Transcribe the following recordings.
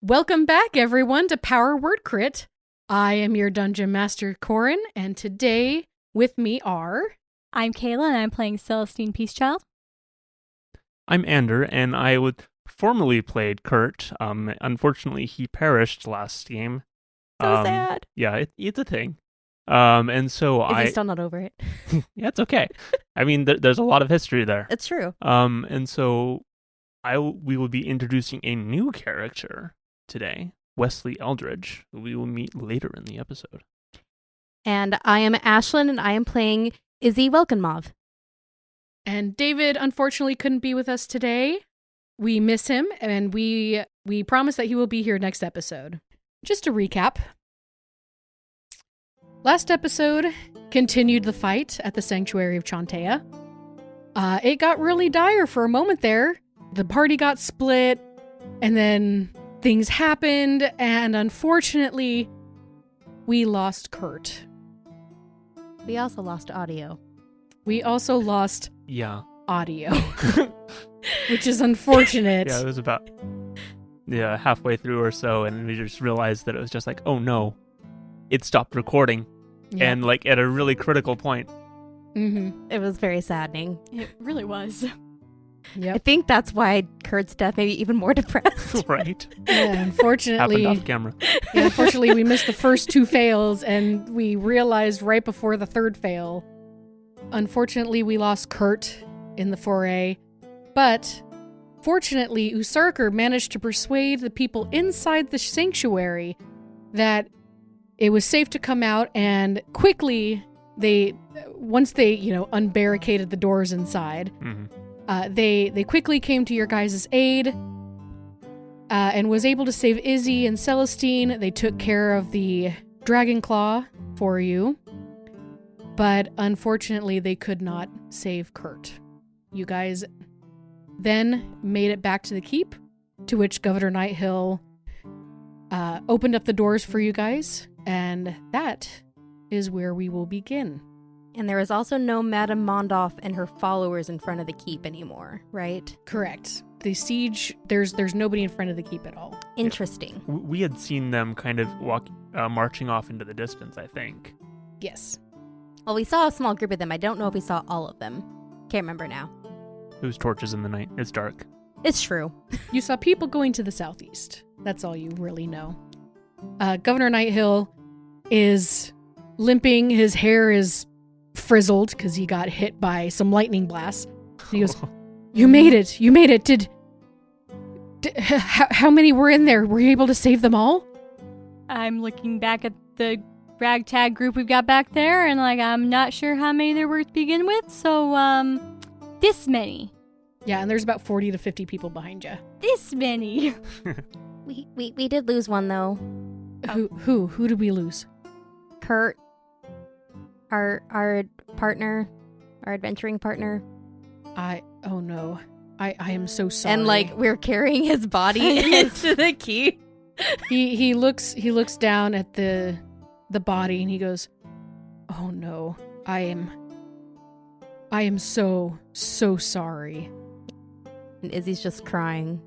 Welcome back, everyone, to Power Word Crit. I am your Dungeon Master, Corrin, and today with me are... I'm Kayla, and I'm playing Celestine Peacechild. I'm Ander, and I formerly played Kurt. Unfortunately, he perished last game. So sad. Yeah, it's a thing. And so Is he still not over it? Yeah, it's okay. I mean, there's a lot of history there. It's true. And so we will be introducing a new character today, Wesley Eldridge, who we will meet later in the episode. And I am Ashlyn, and I am playing Izzy Welkenmov. And David, unfortunately, couldn't be with us today. We miss him, and we promise that he will be here next episode. Just to recap, last episode continued the fight at the Sanctuary of Chantea. It got really dire for a moment there. The party got split, and then things happened, and unfortunately, we lost Kurt. We also lost audio. We also lost audio, which is unfortunate. Yeah, it was about halfway through or so, and we just realized that it was just like, oh no, it stopped recording, and like at a really critical point. Mm-hmm. It was very saddening. It really was. Yep. I think that's why Kurt's death made me even more depressed. Right. Yeah, unfortunately, happened off camera. Yeah, unfortunately, we missed the first two fails, and we realized right before the third fail. Unfortunately, we lost Kurt in the foray, but fortunately, Usarker managed to persuade the people inside the sanctuary that it was safe to come out, and quickly, once they unbarricaded the doors inside, they quickly came to your guys' aid, and was able to save Izzy and Celestine. They took care of the Dragon Claw for you. But unfortunately, they could not save Kurt. You guys then made it back to the keep, to which Governor Nighthill opened up the doors for you guys, and that is where we will begin. And there is also no Madame Mondoff and her followers in front of the keep anymore, right? Correct. The siege, there's nobody in front of the keep at all. Interesting. We had seen them kind of marching off into the distance, I think. Yes. Well, we saw a small group of them. I don't know if we saw all of them. Can't remember now. It was torches in the night. It's dark. It's true. You saw people going to the southeast. That's all you really know. Governor Nighthill is limping. His hair is frizzled because he got hit by some lightning blasts. And he goes, You made it. You made it. How many were in there? Were you able to save them all? I'm looking back at the ragtag group we've got back there, and I'm not sure how many there were to begin with, so this many. Yeah, and there's about 40 to 50 people behind you. This many. We did lose one, though. Who did we lose? Kurt, our partner, our adventuring partner. Oh no, I am so sorry. And we're carrying his body into the keep. He looks down at the body, and he goes, "Oh no, I am so sorry." And Izzy's just crying.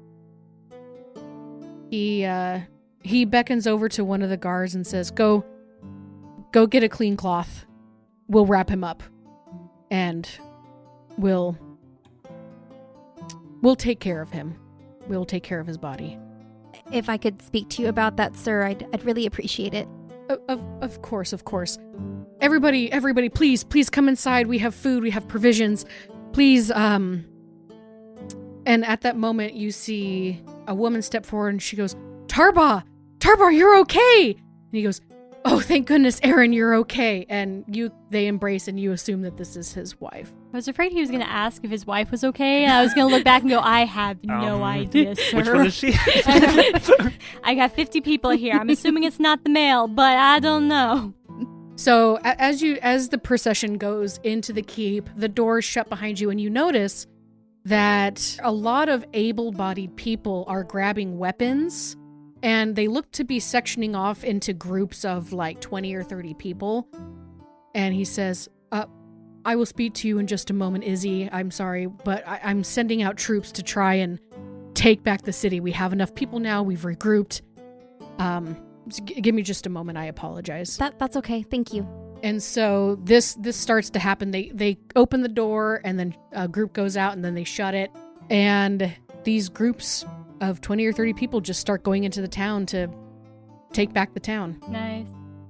He beckons over to one of the guards and says, Go get a clean cloth. We'll wrap him up, and we'll take care of him. We'll take care of his body." If I could speak to you about that, sir, I'd really appreciate it. Of course. Everybody, please come inside. We have food, we have provisions. Please, And at that moment, you see a woman step forward, and she goes, Tarba, you're okay. And he goes, "Oh, thank goodness, Aaron, you're okay." And they embrace, and you assume that this is his wife. I was afraid he was going to ask if his wife was okay, and I was going to look back and go, I have no idea, sir. Which one is she? I got 50 people here. I'm assuming it's not the male, but I don't know. So as the procession goes into the keep, the doors shut behind you, and you notice that a lot of able-bodied people are grabbing weapons, and they look to be sectioning off into groups of 20 or 30 people. And he says, I will speak to you in just a moment, Izzy. I'm sorry, but I'm sending out troops to try and take back the city. We have enough people now. We've regrouped. Give me just a moment. I apologize. That's okay. Thank you. And so this starts to happen. They open the door, and then a group goes out, and then they shut it. And these groups of 20 or 30 people just start going into the town to take back the town. Nice.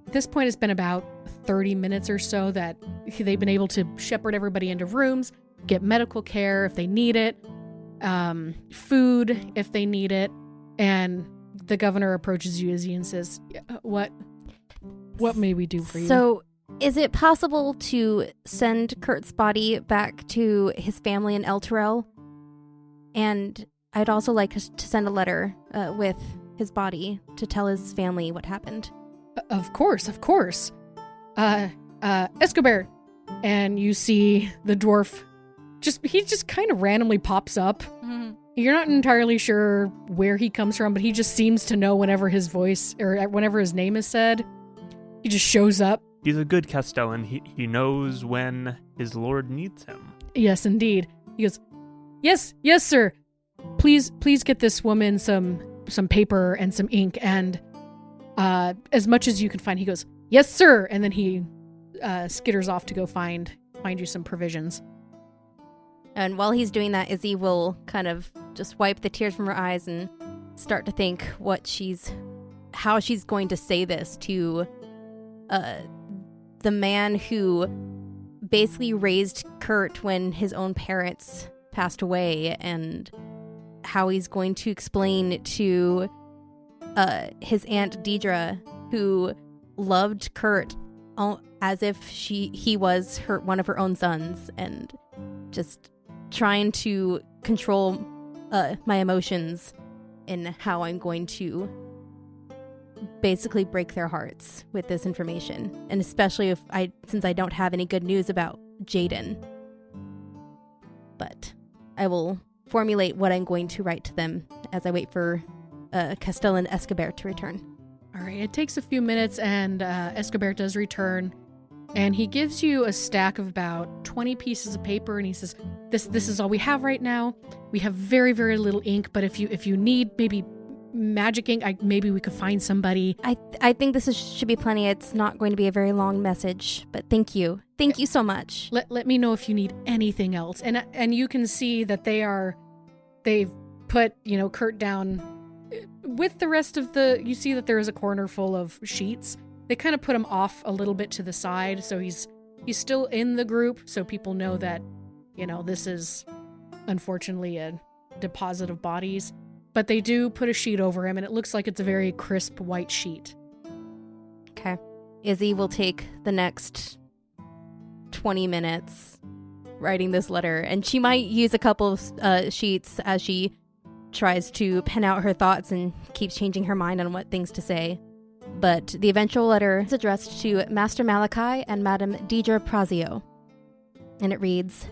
At this point, it's been about 30 minutes or so that they've been able to shepherd everybody into rooms, get medical care if they need it, food if they need it. And the governor approaches you, Izzy, and says, what may we do for you? So, is it possible to send Kurt's body back to his family in El Terrell? And I'd also like to send a letter with his body to tell his family what happened. Of course. Escobar. And you see the dwarf, he just kind of randomly pops up. Mm-hmm. You're not entirely sure where he comes from, but he just seems to know whenever his voice, or whenever his name is said. He just shows up. He's a good Castellan. He knows when his lord needs him. Yes, indeed. He goes, yes, sir. Please get this woman some paper and some ink and as much as you can find. He goes, yes, sir. And then he skitters off to go find you some provisions. And while he's doing that, Izzy will kind of just wipe the tears from her eyes and start to think how she's going to say this to the man who basically raised Kurt when his own parents passed away, and how he's going to explain to his aunt Deidre, who loved Kurt as if he was one of her own sons, and just trying to control my emotions in how I'm going to basically break their hearts with this information, and especially since I don't have any good news about Jaden. But I will formulate what I'm going to write to them as I wait for Castellan Escobar to return. All right, it takes a few minutes, and Escobar does return, and he gives you a stack of about 20 pieces of paper, and he says, "This is all we have right now. We have very, very little ink, but if you need maybe magic ink, maybe we could find somebody." I think this should be plenty. It's not going to be a very long message, but thank you so much. Let me know if you need anything else. And you can see that they've put Kurt down with the rest of you see that there is a corner full of sheets. They kind of put him off a little bit to the side, so he's still in the group, so people know that this is unfortunately a deposit of bodies. But they do put a sheet over him, and it looks like it's a very crisp white sheet. Okay. Izzy will take the next 20 minutes writing this letter, and she might use a couple of sheets as she tries to pen out her thoughts and keeps changing her mind on what things to say. But the eventual letter is addressed to Master Malachi and Madame Deidre Prazio. And it reads,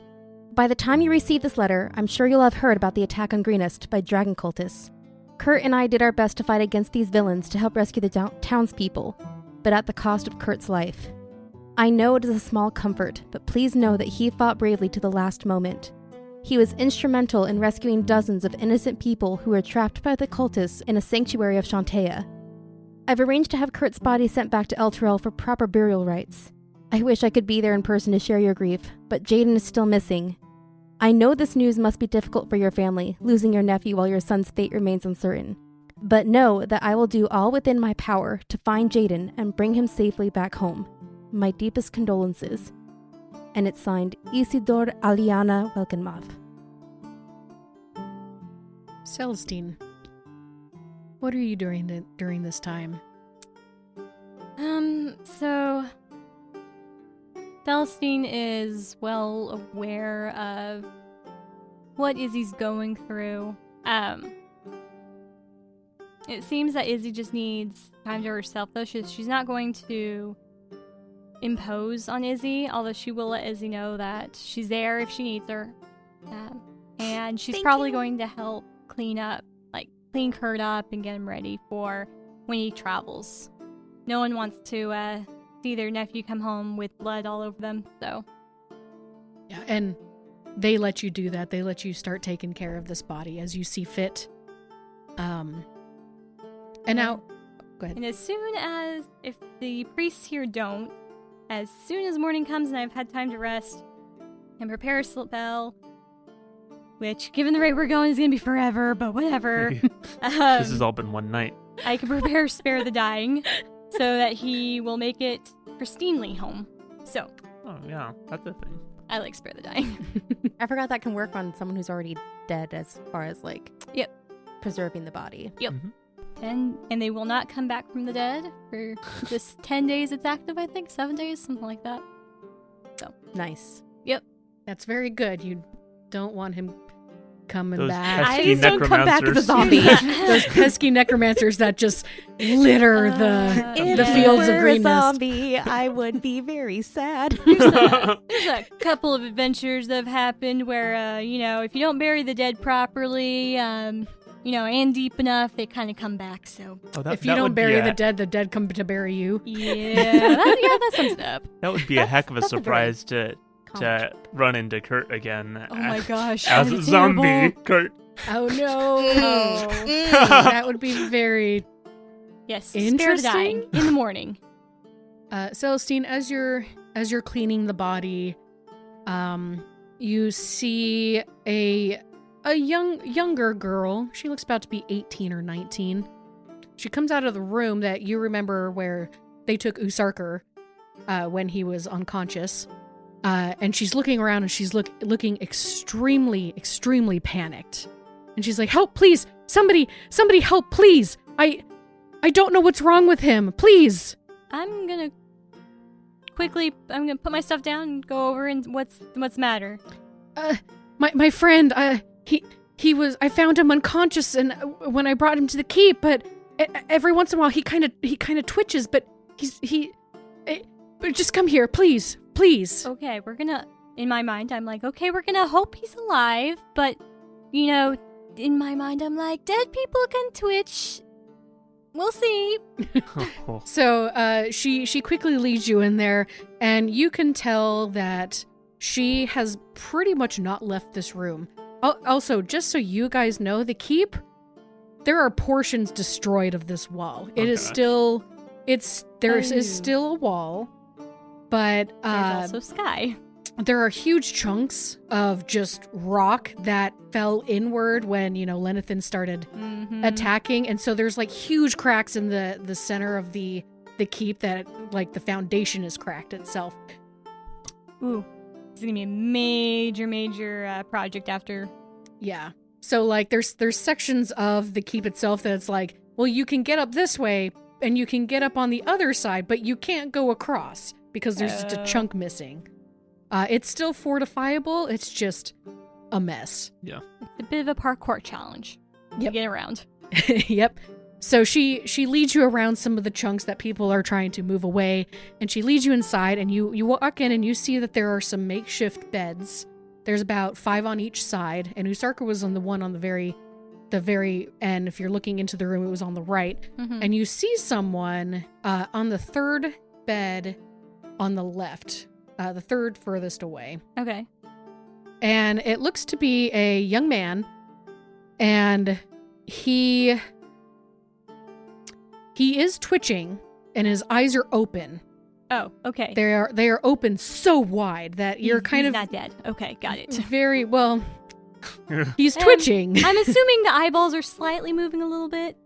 "By the time you receive this letter, I'm sure you'll have heard about the attack on Greenest by dragon cultists. Kurt and I did our best to fight against these villains to help rescue the townspeople, but at the cost of Kurt's life. I know it is a small comfort, but please know that he fought bravely to the last moment. He was instrumental in rescuing dozens of innocent people who were trapped by the cultists in a sanctuary of Shantea. I've arranged to have Kurt's body sent back to El Terrell for proper burial rites. I wish I could be there in person to share your grief, but Jaden is still missing. I know this news must be difficult for your family, losing your nephew while your son's fate remains uncertain. But know that I will do all within my power to find Jaden and bring him safely back home. My deepest condolences." And it's signed Isidore Aliana Welkenmath. Celestine, what are you doing during this time? So Celestine is well aware of what Izzy's going through. It seems that Izzy just needs time to herself, though. She's not going to impose on Izzy, although she will let Izzy know that she's there if she needs her. And she's probably going to help clean Kurt up and get him ready for when he travels. No one wants to see their nephew come home with blood all over them, so. Yeah, and they let you do that. They let you start taking care of this body as you see fit. And now, go ahead. And as soon as, if the priests here don't, as soon as morning comes and I've had time to rest and prepare a spell, which, given the rate we're going, is going to be forever, but whatever. This has all been one night. I can prepare Spare the Dying so that he will make it pristinely home. So. Oh, yeah, that's a thing. I like Spare the Dying. I forgot that can work on someone who's already dead as far as, like, Yep. preserving the body. Yep. Mm-hmm. And they will not come back from the dead for this 10 days it's active, I think. 7 days, something like that. So. Nice. That's very good. You don't want him coming Those back. pesky Please don't come back as a necromancers. zombie. Those pesky necromancers that just litter the fields of green mist. zombie, I would be very sad. There's a couple of adventures that have happened where, if you don't bury the dead properly, and deep enough, they kind of come back, so. Oh, If you don't bury the dead come to bury you. Yeah, that sums it up. That would be a heck of a That's a surprise to Comic. run into Kurt again. Oh my gosh. As that'd a be zombie, terrible. Kurt. Oh no. Mm. That would be very Yes, Spare the Interesting. Dying in the morning. Celestine, as you're cleaning the body, you see a younger girl. She looks about to be 18 or 19. She comes out of the room that you remember where they took Usarker when he was unconscious. And she's looking around and she's looking extremely, extremely panicked. And she's like, "Help, please! Somebody help, please! I don't know what's wrong with him. Please!" I'm gonna put my stuff down and go over and what's the matter? My friend, he was. I found him unconscious, and when I brought him to the keep, but every once in a while he kind of twitches. But but just come here, please. Okay, in my mind, I'm like, okay, we're gonna hope he's alive, but, in my mind, I'm like, dead people can twitch. We'll see. Oh. So she quickly leads you in there, and you can tell that she has pretty much not left this room. Also, just so you guys know, the keep, there are portions destroyed of this wall. It is gosh. still, there is still a wall, but There's also sky. there are huge chunks of just rock that fell inward when, Lenathan started attacking. And so there's like huge cracks in the center of the keep that like the foundation is cracked itself. Ooh, it's gonna be a major project after. Yeah. So like there's sections of the keep itself that's like, well, you can get up this way and you can get up on the other side, but you can't go across because there's just a chunk missing. It's still fortifiable. It's just a mess. Yeah. It's a bit of a parkour challenge to Yep. get around. Yep. So she leads you around some of the chunks that people are trying to move away, and she leads you inside, and you walk in and you see that there are some makeshift beds. There's about 5 on each side, and Usarka was on the one on the very end. If you're looking into the room, it was on the right. Mm-hmm. And you see someone on the third bed on the left, the third furthest away. Okay. And it looks to be a young man, and he is twitching, and his eyes are open. Oh, okay. They are open so wide that you're kind he's of not dead. Okay, got it. very well. He's And twitching. I'm assuming the eyeballs are slightly moving a little bit.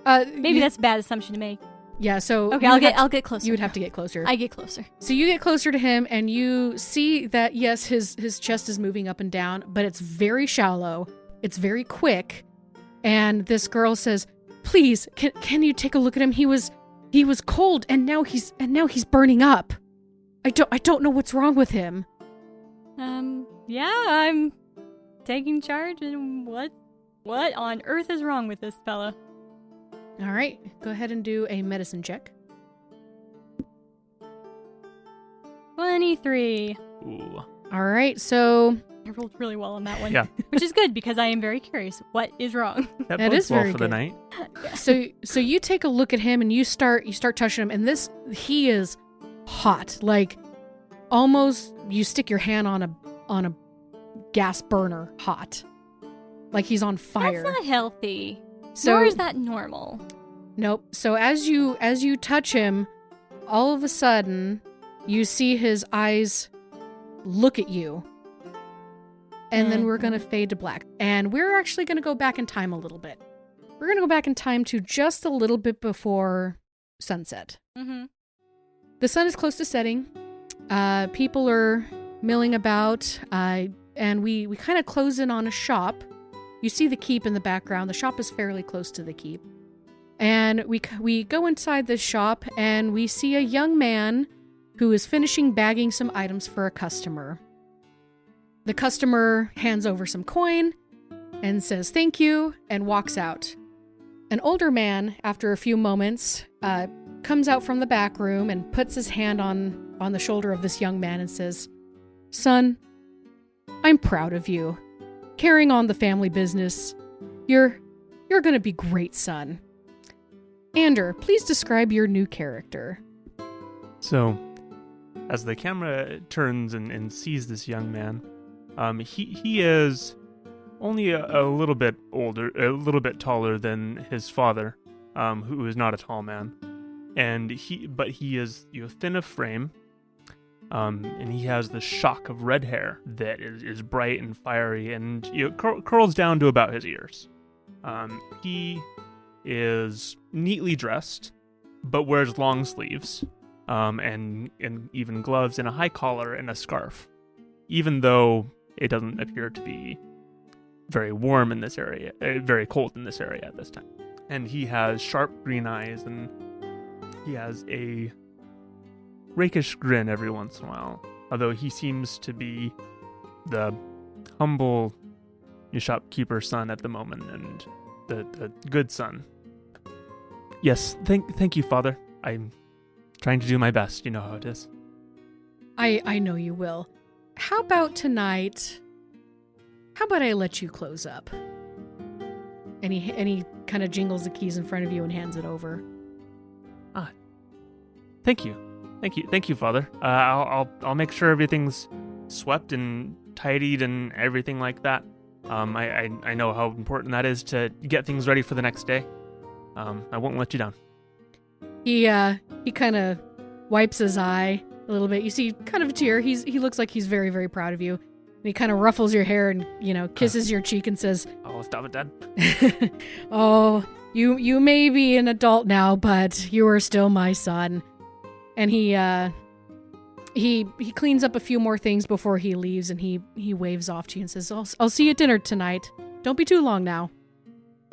Maybe that's a bad assumption to make. yeah. So Okay, you would I'll get closer. You would have to get closer. I get closer. So you get closer to him, and you see that yes, his chest is moving up and down, but it's very shallow. It's very quick. And this girl says, "Please, can you take a look at him? He was cold, and now he's burning up. I don't know what's wrong with him." Yeah, I'm taking charge, and what on earth is wrong with this fella? All right, go ahead and do a medicine check. 23. Ooh. All right, so I rolled really well on that one. Yeah. Which is good because I am very curious. What is wrong? That That bodes is well very for the good. night. so you take a look at him and you start touching him, and he is hot, like almost you stick your hand on a gas burner hot. Like he's on fire. That's not healthy. So, Nor is that normal. Nope. So as you touch him, all of a sudden, you see his eyes look at you. And then we're going to fade to black. And we're actually going to go back in time a little bit. We're going to go back in time to just a little bit before sunset. Mm-hmm. The sun is close to setting. People are milling about. And we kind of close in on a shop. You see the keep in the background. The shop is fairly close to the keep. And we go inside this shop and we see a young man who is finishing bagging some items for a customer. The customer hands over some coin and says thank you and walks out. An older man, after a few moments, comes out from the back room and puts his hand on the shoulder of this young man and says, "Son, I'm proud of you. Carrying on the family business. You're going to be great, son. Ander, please describe your new character." So, as the camera turns and sees this young man, he is only a little bit older, a little bit taller than his father, who is not a tall man, but he is thin of frame, and he has the shock of red hair that is bright and fiery, and curls down to about his ears. He is neatly dressed, but wears long sleeves, and even gloves and a high collar and a scarf, even though it doesn't appear to be very warm in this area, very cold in this area at this time. And he has sharp green eyes, and he has a rakish grin every once in a while, although he seems to be the humble shopkeeper's son at the moment, and the good son. Yes, thank you, Father. I'm trying to do my best. You know how it is. I know you will. How about tonight? How about I let you close up? And he kind of jingles the keys in front of you and hands it over. Thank you, Father. I'll make sure everything's swept and tidied and everything like that. I know how important that is to get things ready for the next day. I won't let you down. He kind of wipes his eye a little bit. You see kind of a tear. He looks like he's very, very proud of you. And he kind of ruffles your hair and, kisses your cheek and says, "Oh, stop it, Dad." "Oh, you may be an adult now, but you are still my son." And he cleans up a few more things before he leaves, and he waves off to you and says, I'll see you at dinner tonight. Don't be too long now."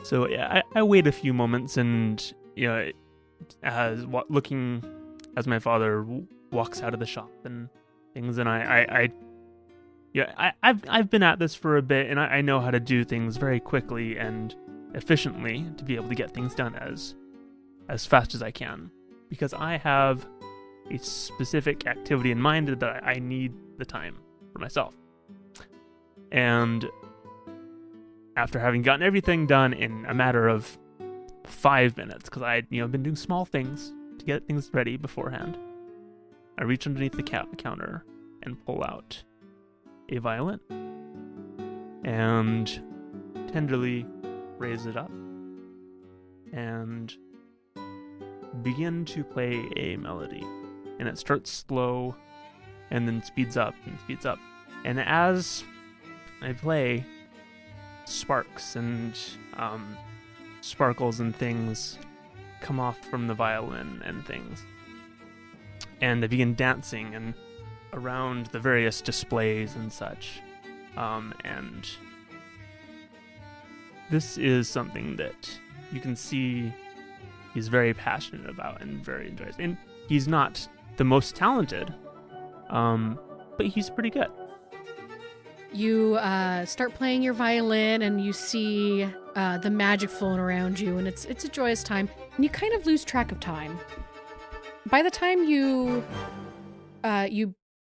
So yeah, I wait a few moments, and looking as my father walks out of the shop and things, and I've been at this for a bit, and I know how to do things very quickly and efficiently to be able to get things done as fast as I can, because I have a specific activity in mind that I need the time for myself. And after having gotten everything done in a matter of 5 minutes, because I'd been doing small things to get things ready beforehand, I reach underneath the counter and pull out a violin and tenderly raise it up and begin to play a melody. And it starts slow and then speeds up and speeds up. And as I play, sparks and sparkles and things come off from the violin and things. And I begin dancing and around the various displays and such. And this is something that you can see he's very passionate about and very enjoys. And he's not the most talented, but he's pretty good. You start playing your violin, and you see the magic flowing around you, and it's a joyous time, and you kind of lose track of time. By the time you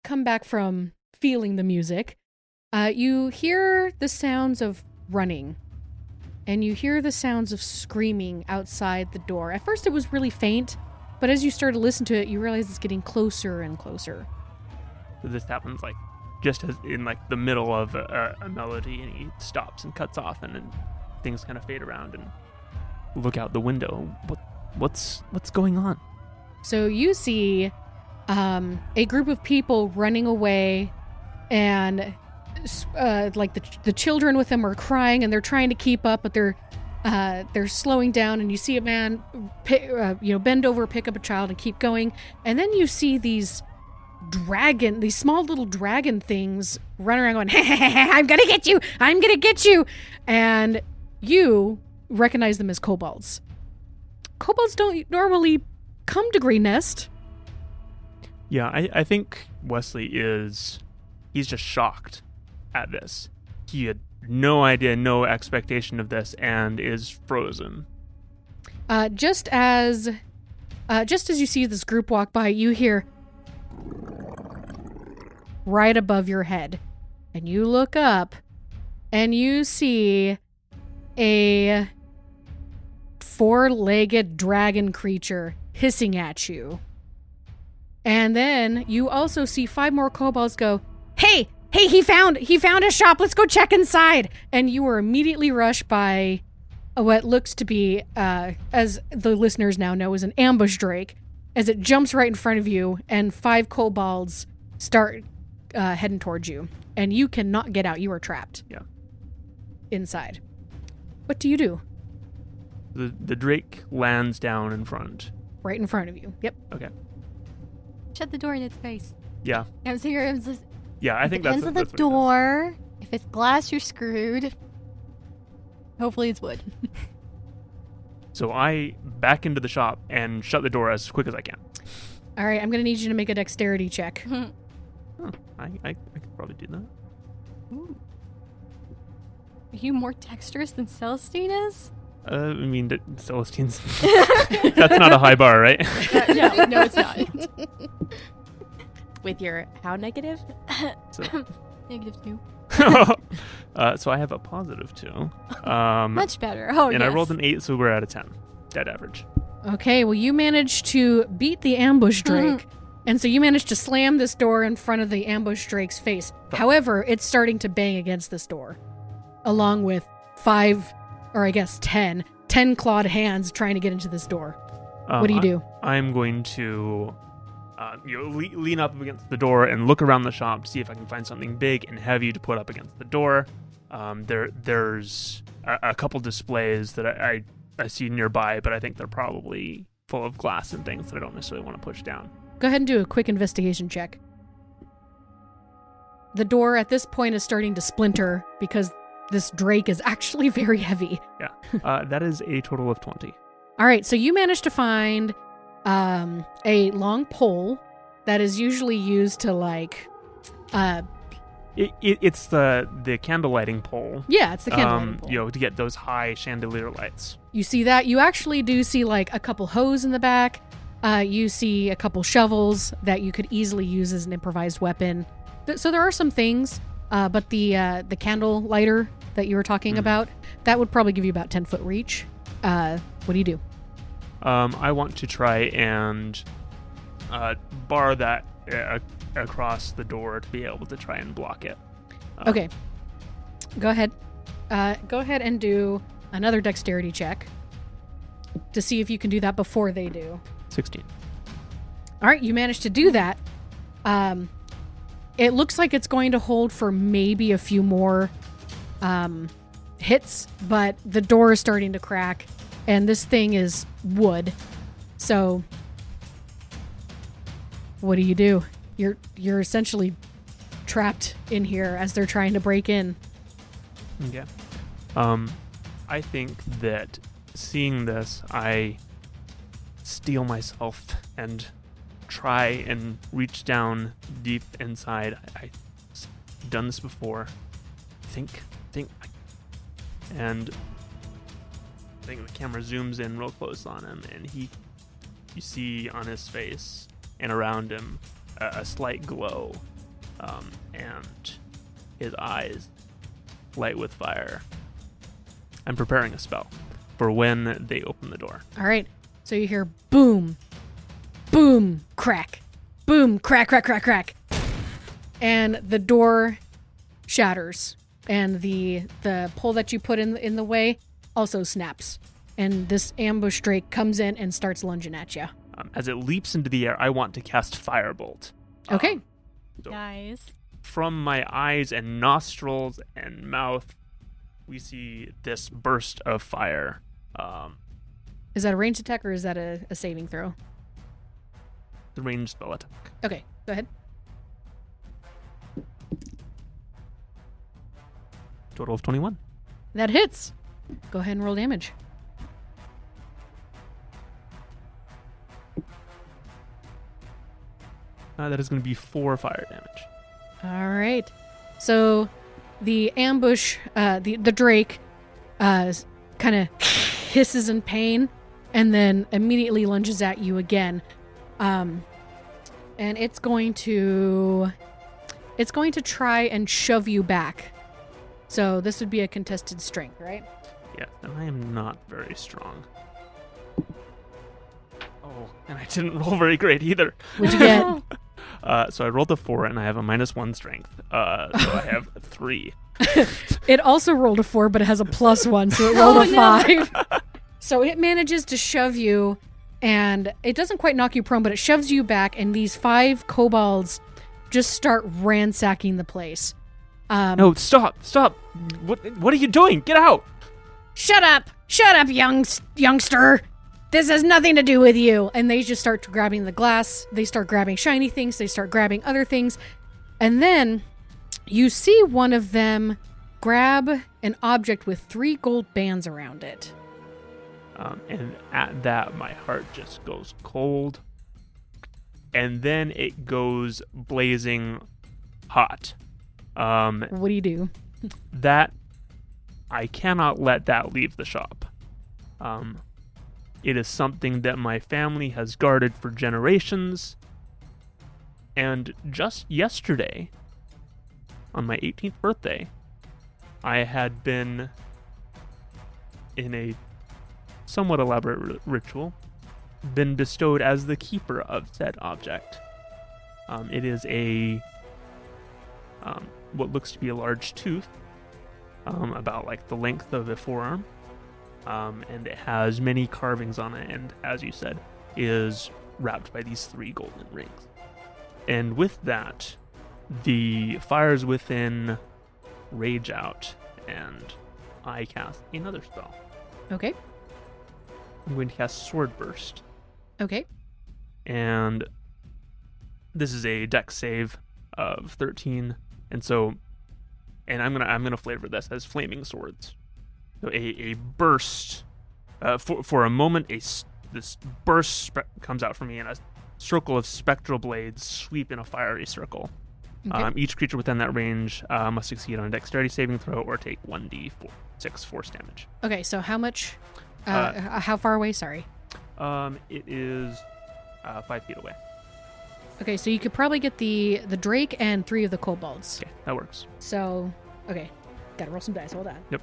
come back from feeling the music, you hear the sounds of running, and you hear the sounds of screaming outside the door. At first it was really faint, but as you start to listen to it, you realize it's getting closer and closer. So this happens like just as in like the middle of a melody, and he stops and cuts off, and then things kind of fade around and look out the window. What's going on? So you see a group of people running away, and like the children with them are crying, and they're trying to keep up, but they're slowing down. And you see a man, bend over, pick up a child, and keep going. And then you see these small little dragon things running around going, I'm gonna get you, I'm gonna get you. And you recognize them as kobolds. Kobolds don't normally come to Green Nest. Yeah, I think Wesley he's just shocked at this. He had no idea, no expectation of this, and is frozen. Just as you see this group walk by, you hear right above your head, and you look up, and you see a 4-legged dragon creature hissing at you. And then you also see 5 more kobolds go, Hey, he found a shop. Let's go check inside. And you were immediately rushed by what looks to be, as the listeners now know, is an ambush drake, as it jumps right in front of you, and 5 kobolds start heading towards you. And you cannot get out. You are trapped. Yeah. Inside. What do you do? The drake lands down in front. Right in front of you. Yep. Okay. Shut the door in its face. Yeah. I'm serious. Yeah, I think that's depends on the door. If it's glass, you're screwed. Hopefully it's wood. So I back into the shop and shut the door as quick as I can. All right, I'm going to need you to make a dexterity check. I could probably do that. Ooh. Are you more dexterous than Celestine is? I mean, Celestine's... That's not a high bar, right? No, it's not. With your how negative? So, -2. so I have a +2. Much better. Oh, and yes. I rolled an 8, so we're at a 10. Dead average. Okay, well, you managed to beat the ambush drake. And so you managed to slam this door in front of the ambush drake's face. However, it's starting to bang against this door, along with 5, or I guess 10 clawed hands trying to get into this door. What do you do? I'm going to lean up against the door and look around the shop to see if I can find something big and heavy to put up against the door. There's a couple displays that I see nearby, but I think they're probably full of glass and things that I don't necessarily want to push down. Go ahead and do a quick investigation check. The door at this point is starting to splinter because this drake is actually very heavy. Yeah, that is a total of 20. All right, so you managed to find a long pole that is usually used to It's the candle lighting pole. Yeah, it's the candle lighting pole. To get those high chandelier lights. You see that? You actually do see like a couple hose in the back. You see a couple shovels that you could easily use as an improvised weapon. So there are some things, but the candle lighter that you were talking about, that would probably give you about 10-foot reach. What do you do? I want to try and bar that across the door to be able to try and block it. Okay. Go ahead. Go ahead and do another dexterity check to see if you can do that before they do. 16. All right, you managed to do that. It looks like it's going to hold for maybe a few more hits, but the door is starting to crack, and this thing is wood. So, what do? You're essentially trapped in here as they're trying to break in. Okay. I think that seeing this, I steel myself and try and reach down deep inside. I've done this before. Think. And I think the camera zooms in real close on him, and you see on his face and around him a slight glow, and his eyes light with fire. I'm preparing a spell for when they open the door. All right. So you hear boom, boom, crack, boom, crack, crack, crack, crack. and the door shatters, and the pole that you put in the way also snaps, and this ambush drake comes in and starts lunging at you. As it leaps into the air, I want to cast Firebolt. Okay. So Nice. from my eyes and nostrils and mouth, we see this burst of fire. Is that a ranged attack or is that a saving throw? The ranged spell attack. Okay, go ahead. Total of 21. That hits. Go ahead and roll damage. That is going to be 4 fire damage. All right. So the ambush, the drake, kind of hisses in pain, and then immediately lunges at you again. And it's going to try and shove you back. So this would be a contested strength, right? Yeah, and I am not very strong. Oh, and I didn't roll very great either. What'd you get? So I rolled a 4, and I have a -1 strength. So I have 3. It also rolled a 4, but it has a +1, so it rolled a 5. So it manages to shove you, and it doesn't quite knock you prone, but it shoves you back, and these 5 kobolds just start ransacking the place. No, stop! What are you doing? Get out! Shut up, youngster. This has nothing to do with you. And they just start grabbing the glass. They start grabbing shiny things. They start grabbing other things. And then you see one of them grab an object with 3 gold bands around it. And at that, my heart just goes cold. And then it goes blazing hot. What do you do? That I cannot let that leave the shop. It is something that my family has guarded for generations. And just yesterday, on my 18th birthday, I had been in a somewhat elaborate ritual, been bestowed as the keeper of said object. It is a what looks to be a large tooth, about like the length of a forearm, and it has many carvings on it, and as you said, is wrapped by these 3 golden rings. And with that, the fires within rage out, and I cast another spell. Okay. I'm going to cast Sword Burst, Okay. and this is a dex save of 13, and so, and I'm gonna flavor this as flaming swords. So a burst, for a moment, this burst comes out from me, and a circle of spectral blades sweep in a fiery circle. Okay. Each creature within that range must succeed on a dexterity saving throw or take 1d6 force damage. Okay, so how much, how far away? Sorry. It is 5 feet away. Okay, so you could probably get the drake and 3 of the kobolds. Okay, that works. So, okay. Gotta roll some dice. Hold on. Yep.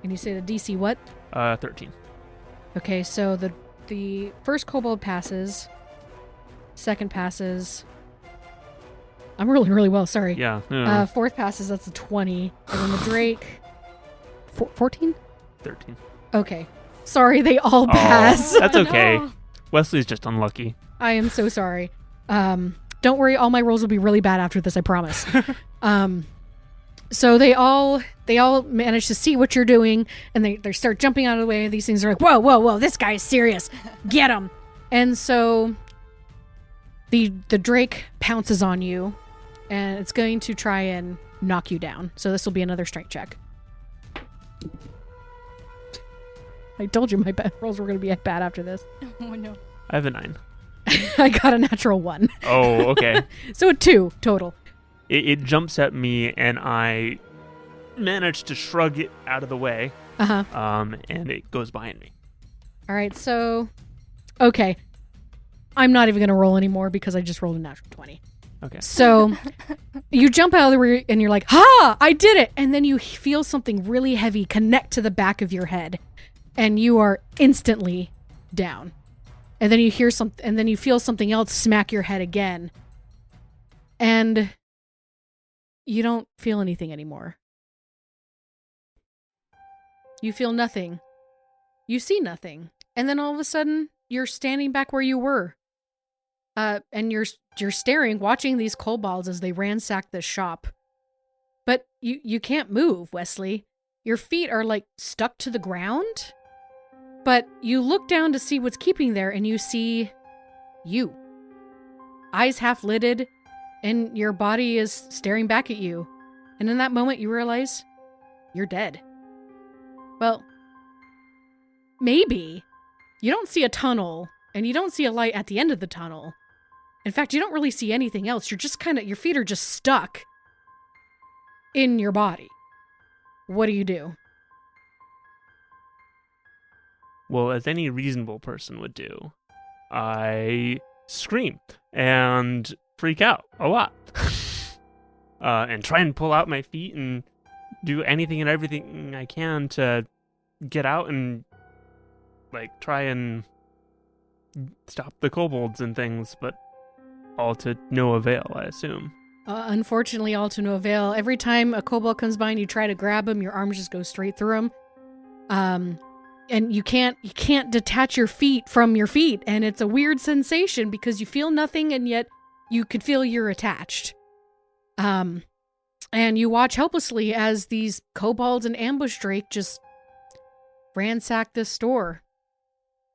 And you say the DC what? 13. Okay, so the first kobold passes. Second passes. I'm rolling really well, sorry. Yeah. Fourth passes, that's a 20. And then the drake... 14? 13. Okay. Sorry, they all pass. That's okay. No. Wesley's just unlucky. I am so sorry. Don't worry, all my rolls will be really bad after this, I promise. So they all manage to see what you're doing, and they start jumping out of the way. These things are like, whoa, this guy is serious. Get him. And so the drake pounces on you, and it's going to try and knock you down. So this will be another strength check. I told you my rolls were going to be bad after this. Oh no. I have a 9. I got a natural 1. Oh, okay. So a 2 total. It jumps at me, and I manage to shrug it out of the way. Uh-huh. And it goes behind me. All right, so... Okay. I'm not even going to roll anymore because I just rolled a natural 20. Okay. So you jump out of the rear, and you're like, ha! I did it! And then you feel something really heavy connect to the back of your head. And you are instantly down. And then you hear and then you feel something else smack your head again. And you don't feel anything anymore. You feel nothing. You see nothing. And then all of a sudden, you're standing back where you were. And you're staring, watching these kobolds as they ransack this shop. But you can't move, Wesley. Your feet are like stuck to the ground. But you look down to see what's keeping there, and you see you. Eyes half lidded, and your body is staring back at you. And in that moment, you realize you're dead. Well, maybe. You don't see a tunnel, and you don't see a light at the end of the tunnel. In fact, you don't really see anything else. You're just your feet are just stuck in your body. What do you do? Well, as any reasonable person would do, I scream and freak out a lot. And try and pull out my feet and do anything and everything I can to get out and try and stop the kobolds and things, but all to no avail, I assume. Unfortunately, all to no avail. Every time a kobold comes by and you try to grab him, your arms just go straight through him. And you can't detach your feet from your feet, and it's a weird sensation because you feel nothing and yet you could feel you're attached. And you watch helplessly as these kobolds and ambush Drake just ransack this store.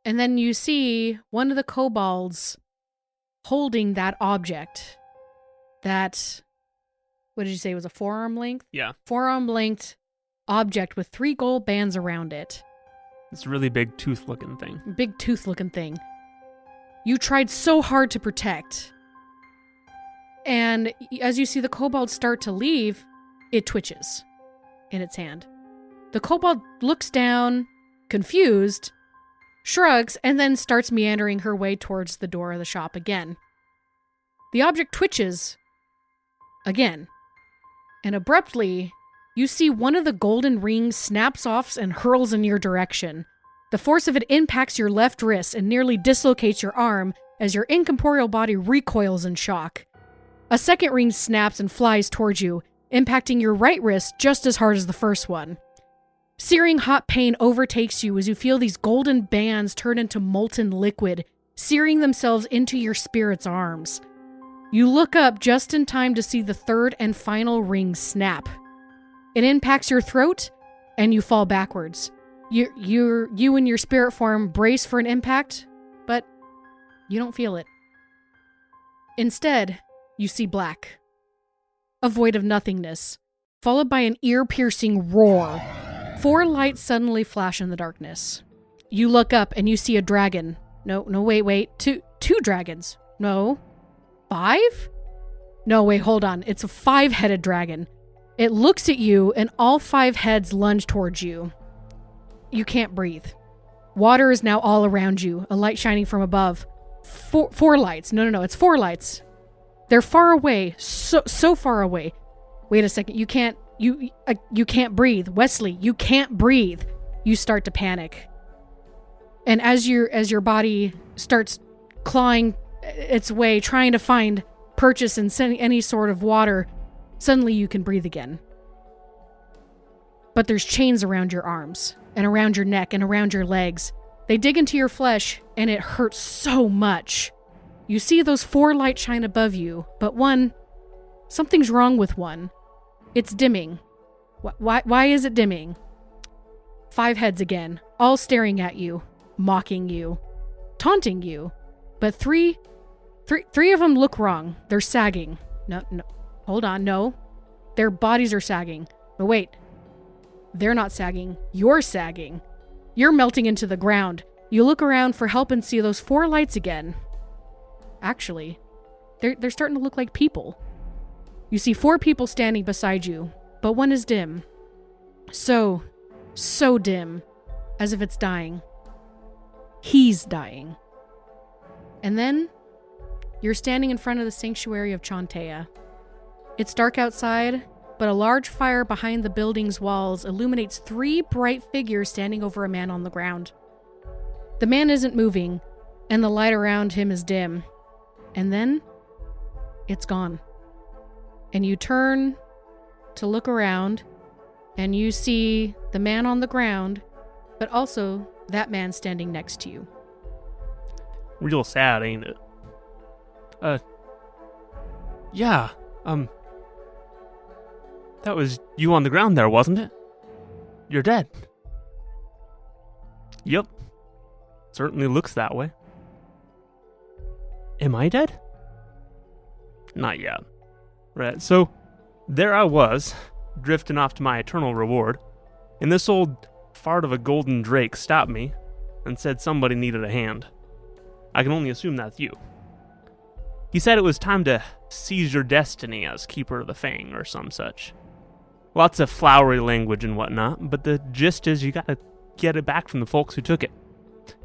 And then you see one of the kobolds holding that object. That, what did you say, was a forearm length? Yeah. Forearm length object with 3 gold bands around it. It's a really big tooth-looking thing. Big tooth-looking thing. You tried so hard to protect. And as you see the kobold start to leave, it twitches in its hand. The kobold looks down, confused, shrugs, and then starts meandering her way towards the door of the shop again. The object twitches again. And abruptly, you see one of the golden rings snaps off and hurls in your direction. The force of it impacts your left wrist and nearly dislocates your arm as your incorporeal body recoils in shock. A second ring snaps and flies towards you, impacting your right wrist just as hard as the first one. Searing hot pain overtakes you as you feel these golden bands turn into molten liquid, searing themselves into your spirit's arms. You look up just in time to see the third and final ring snap. It impacts your throat, and you fall backwards. You and your spirit form brace for an impact, but you don't feel it. Instead, you see black. A void of nothingness, followed by an ear-piercing roar. 4 lights suddenly flash in the darkness. You look up and you see a dragon. No, wait. Two dragons. No. 5? No, wait, hold on. It's a 5-headed dragon. It looks at you, and all 5 heads lunge towards you. You can't breathe. Water is now all around you, a light shining from above. 4 lights. No, it's 4 lights. They're far away, so far away. Wait a second, you can't breathe. Wesley, you can't breathe. You start to panic. And as your body starts clawing its way, trying to find purchase in any sort of water, suddenly you can breathe again. But there's chains around your arms, and around your neck, and around your legs. They dig into your flesh, and it hurts so much. You see those 4 lights shine above you, but something's wrong with one. It's dimming. Why is it dimming? 5 heads again, all staring at you, mocking you, taunting you. But three of them look wrong. They're sagging. No. Hold on, no. Their bodies are sagging. But wait. They're not sagging. You're sagging. You're melting into the ground. You look around for help and see those 4 lights again. Actually, they're starting to look like people. You see 4 people standing beside you, but one is dim. So dim, as if it's dying. He's dying. And then, you're standing in front of the sanctuary of Chantea. It's dark outside, but a large fire behind the building's walls illuminates 3 bright figures standing over a man on the ground. The man isn't moving, and the light around him is dim. And then, it's gone. And you turn to look around, and you see the man on the ground, but also that man standing next to you. Real sad, ain't it? Yeah, that was you on the ground there, wasn't it? You're dead. Yep. Certainly looks that way. Am I dead? Not yet. Right, so there I was, drifting off to my eternal reward, and this old fart of a golden drake stopped me and said somebody needed a hand. I can only assume that's you. He said it was time to seize your destiny as Keeper of the Fang or some such. Lots of flowery language and whatnot, but the gist is you gotta get it back from the folks who took it.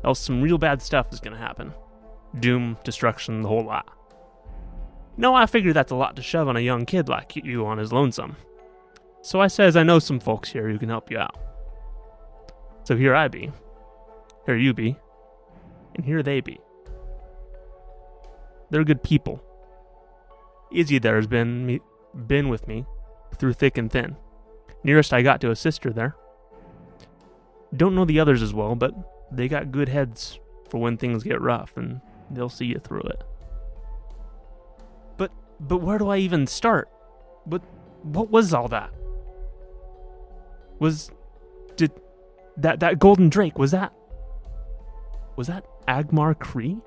Else some real bad stuff is gonna happen. Doom, destruction, the whole lot. No, I figure that's a lot to shove on a young kid like you on his lonesome. So I says I know some folks here who can help you out. So here I be. Here you be. And here they be. They're good people. Izzy there has been with me through thick and thin. Nearest I got to a sister there. Don't know the others as well, but they got good heads for when things get rough, and they'll see you through it. But where do I even start? What was all that? Did that golden drake, was that Agmar Cree?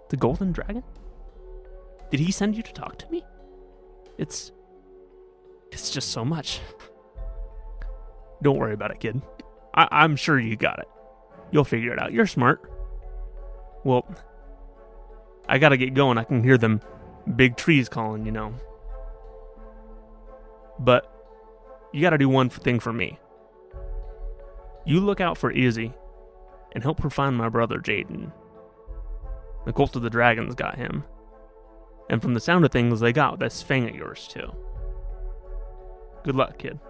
The golden dragon? Did he send you to talk to me? It's just so much. Don't worry about it, kid. I'm sure you got it. You'll figure it out. You're smart. Well, I gotta get going. I can hear them big trees calling, you know. But you gotta do one thing for me. You look out for Izzy and help her find my brother Jaden. The Cult of the Dragons got him. And from the sound of things, they got this fang of yours too. Good luck, kid.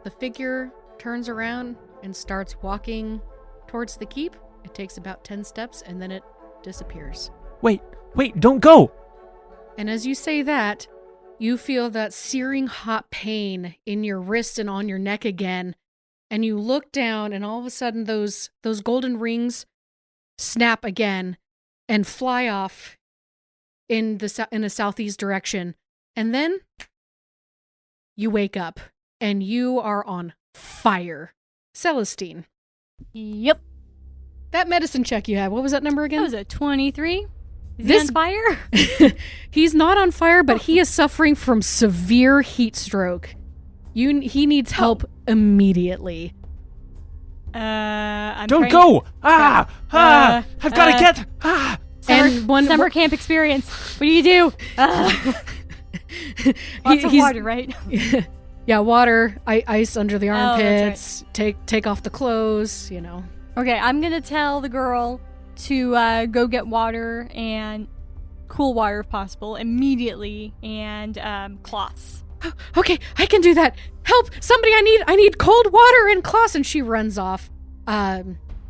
The figure turns around and starts walking towards the keep. It takes about 10 steps and then it disappears. Wait, don't go! And as you say that, you feel that searing hot pain in your wrist and on your neck again. And you look down and all of a sudden those golden rings snap again and fly off in a southeast direction. And then you wake up and you are on fire. Celestine. Yep. That medicine check you had, what was that number again? That was a 23. Is he on fire? He's not on fire, but he is suffering from severe heat stroke. He needs help immediately. Don't go! I've got to get... Summer camp experience. What do you do? Lots of water, right? Yeah, water, ice under the armpits, right. take off the clothes, you know. Okay, I'm going to tell the girl to go get water and cool water if possible immediately, and cloths. Okay, I can do that. Help! Somebody, I need cold water and cloths, and she runs off.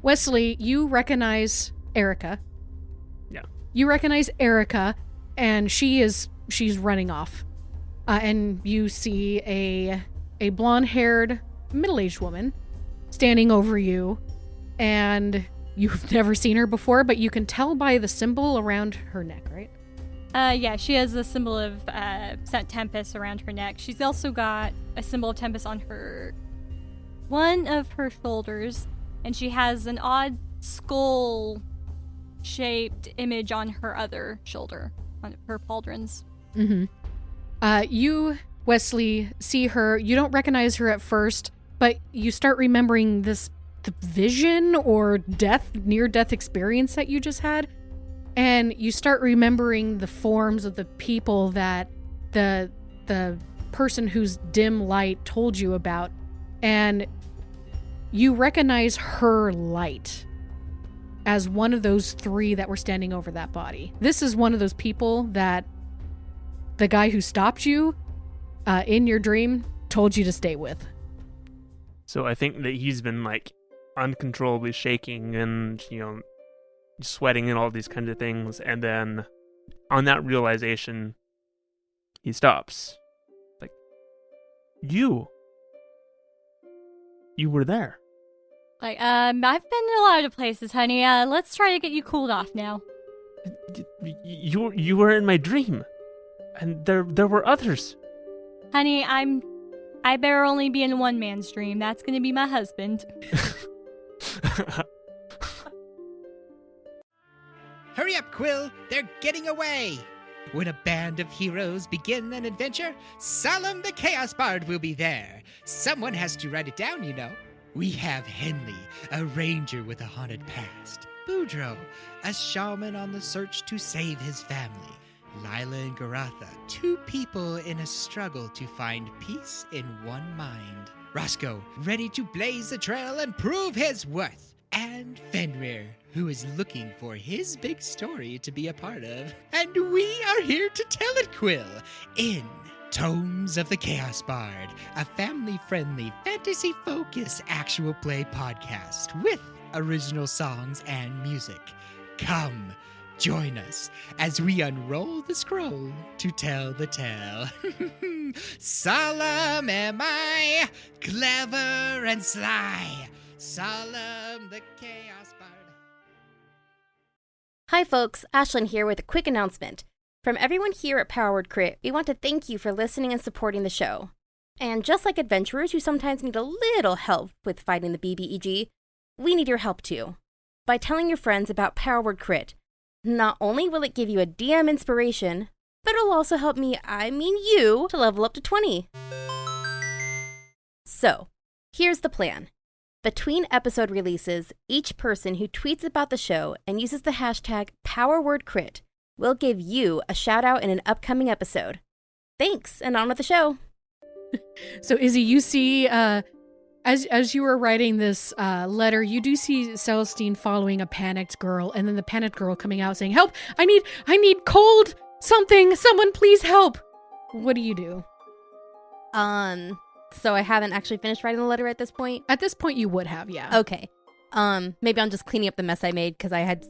Wesley, you recognize Erica. Yeah. You recognize Erica, and she's running off. And you see a blonde-haired, middle-aged woman standing over you, and you've never seen her before, but you can tell by the symbol around her neck, right? Yeah, she has the symbol of Tempest around her neck. She's also got a symbol of Tempest on one of her shoulders, and she has an odd skull-shaped image on her other shoulder, on her pauldrons. Mm-hmm. You, Wesley, see her. You don't recognize her at first, but you start remembering the vision or near-death experience that you just had. And you start remembering the forms of the people that the person whose dim light told you about. And you recognize her light as one of those three that were standing over that body. This is one of those people that the guy who stopped you in your dream told you to stay with. So I think that he's been uncontrollably shaking and, sweating and all these kinds of things. And then on that realization, he stops. You were there. Like, I've been in a lot of places, honey. Let's try to get you cooled off now. You were in my dream, and there were others. Honey, I better only be in one man's dream. That's gonna be my husband. Hurry up, Quill! They're getting away! When a band of heroes begin an adventure, Solemn the Chaos Bard will be there. Someone has to write it down, you know. We have Henley, a ranger with a haunted past. Boudreaux, a shaman on the search to save his family. Lila and Garatha, two people in a struggle to find peace in one mind. Roscoe, ready to blaze a trail and prove his worth. And Fenrir, who is looking for his big story to be a part of. And we are here to tell it, Quill, in Tomes of the Chaos Bard, a family-friendly, fantasy-focused actual play podcast with original songs and music. Come, join us as we unroll the scroll to tell the tale. Solemn am I, clever and sly. Solemn the Chaos Bard. Hi folks, Ashlyn here with a quick announcement. From everyone here at Powered Crit, we want to thank you for listening and supporting the show. And just like adventurers who sometimes need a little help with fighting the BBEG, we need your help too. By telling your friends about Powered Crit, not only will it give you a DM inspiration, but it'll also help me, you, to level up to 20. So, here's the plan. Between episode releases, each person who tweets about the show and uses the hashtag PowerWordCrit will give you a shout out in an upcoming episode. Thanks, and on with the show. So Izzy, you see, as you were writing this letter, you do see Celestine following a panicked girl, and then the panicked girl coming out saying, "Help! I need cold something! Someone please help!" What do you do? So I haven't actually finished writing the letter at this point? At this point, you would have, yeah. Okay. Maybe I'm just cleaning up the mess I made because I had,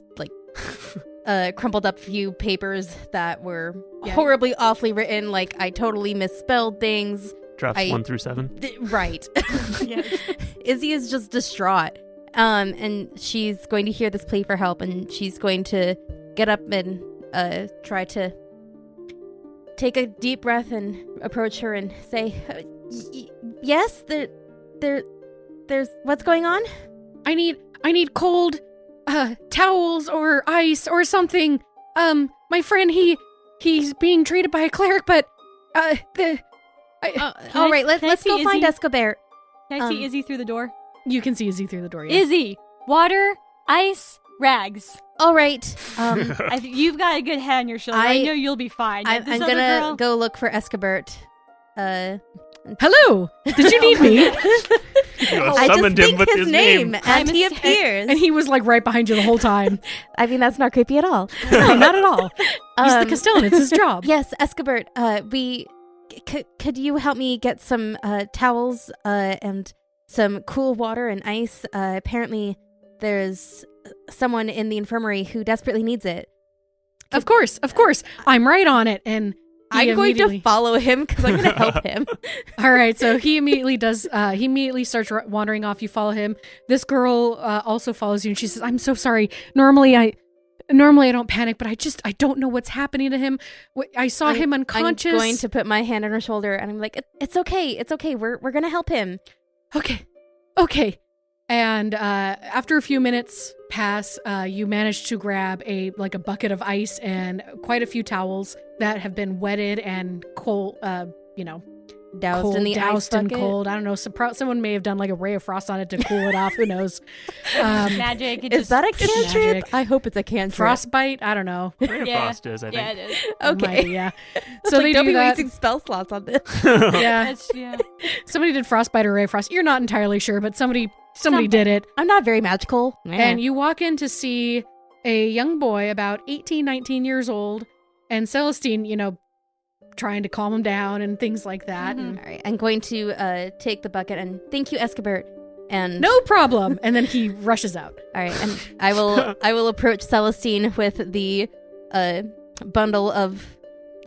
crumpled up a few papers that were horribly, awfully written. Like, I totally misspelled things. Drafts 1 through 7. Right. Yes. Izzy is just distraught. And she's going to hear this plea for help, and she's going to get up and try to take a deep breath and approach her and say, yes, there's what's going on? I need cold towels or ice or something. My friend, he's being treated by a cleric, but all right, let's go find Escobar. Can I see Izzy through the door? You can see Izzy through the door. Yeah. Izzy, water, ice, rags. All right. I think you've got a good head on your shoulder. I know you'll be fine. I'm gonna go look for Escobar. Hello. Did you need me? I just think his name, and he appears, and he was like right behind you the whole time. I mean, that's not creepy at all. No, not at all. He's the Castellan. It's his job. Yes, Escobar. Could you help me get some towels and some cool water and ice? Apparently, there's someone in the infirmary who desperately needs it. Of course. I'm right on it, and I'm going to follow him because I'm going to help him. All right, so he immediately does. He immediately starts wandering off. You follow him. This girl also follows you, and she says, "I'm so sorry. Normally I don't panic, but I don't know what's happening to him. I saw him unconscious." I'm going to put my hand on her shoulder, and I'm like, "It's okay. We're going to help him." Okay. And after a few minutes pass, you manage to grab a bucket of ice and quite a few towels that have been wetted and cold, doused cold, in the ice bucket. And cold. I don't know. Someone may have done like a ray of frost on it to cool it off. Who knows? Magic. Is that a cantrip? Magic. I hope it's a cantrip. Frostbite? I don't know. Frost is, I think. Yeah, it is. Okay. Yeah. So they don't do be that. wasting spell slots on this. Yeah. Yeah. Somebody did frostbite or ray of frost. You're not entirely sure, but somebody did it. I'm not very magical. And you walk in to see a young boy about 18, 19 years old, and Celestine, trying to calm him down and things like that. Mm-hmm. And all right, I'm going to take the bucket and thank you, Escobar. And no problem. And then he rushes out. All right, and I will approach Celestine with the bundle of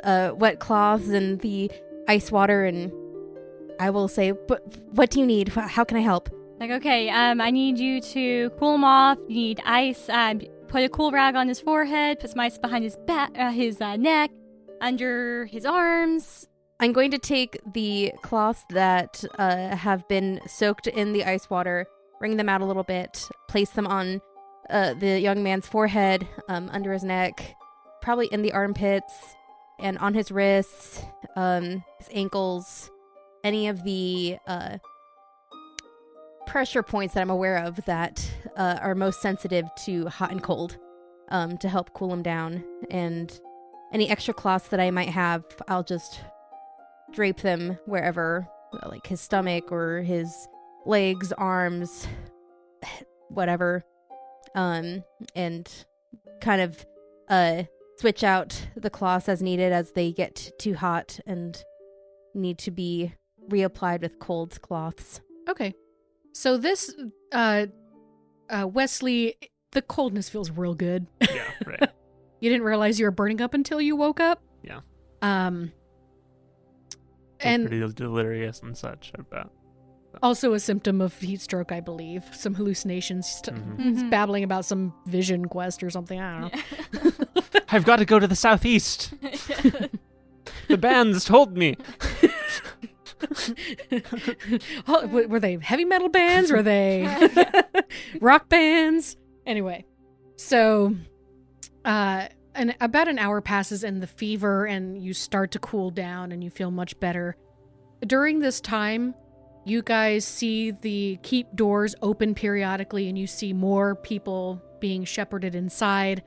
wet cloths and the ice water and I will say, what do you need? How can I help? Like, okay, I need you to cool him off. You need ice. Put a cool rag on his forehead. Put some ice behind his neck, under his arms. I'm going to take the cloths that have been soaked in the ice water, wring them out a little bit, place them on the young man's forehead, under his neck, probably in the armpits, and on his wrists, his ankles, any of the pressure points that I'm aware of that are most sensitive to hot and cold, to help cool him down. And any extra cloths that I might have, I'll just drape them wherever, like his stomach or his legs, arms, whatever, and kind of switch out the cloths as needed as they get too hot and need to be reapplied with cold cloths. Okay. So this, Wesley, the coldness feels real good. Yeah, right. You didn't realize you were burning up until you woke up? Yeah. And pretty delirious and such, I bet. Also a symptom of heat stroke, I believe. Some hallucinations. He's babbling about some vision quest or something. I don't know. I've got to go to the southeast. The bands told me. Were they heavy metal bands? Were they rock bands? Anyway, so about an hour passes and the fever and you start to cool down and you feel much better. During this time, you guys see the keep doors open periodically and you see more people being shepherded inside.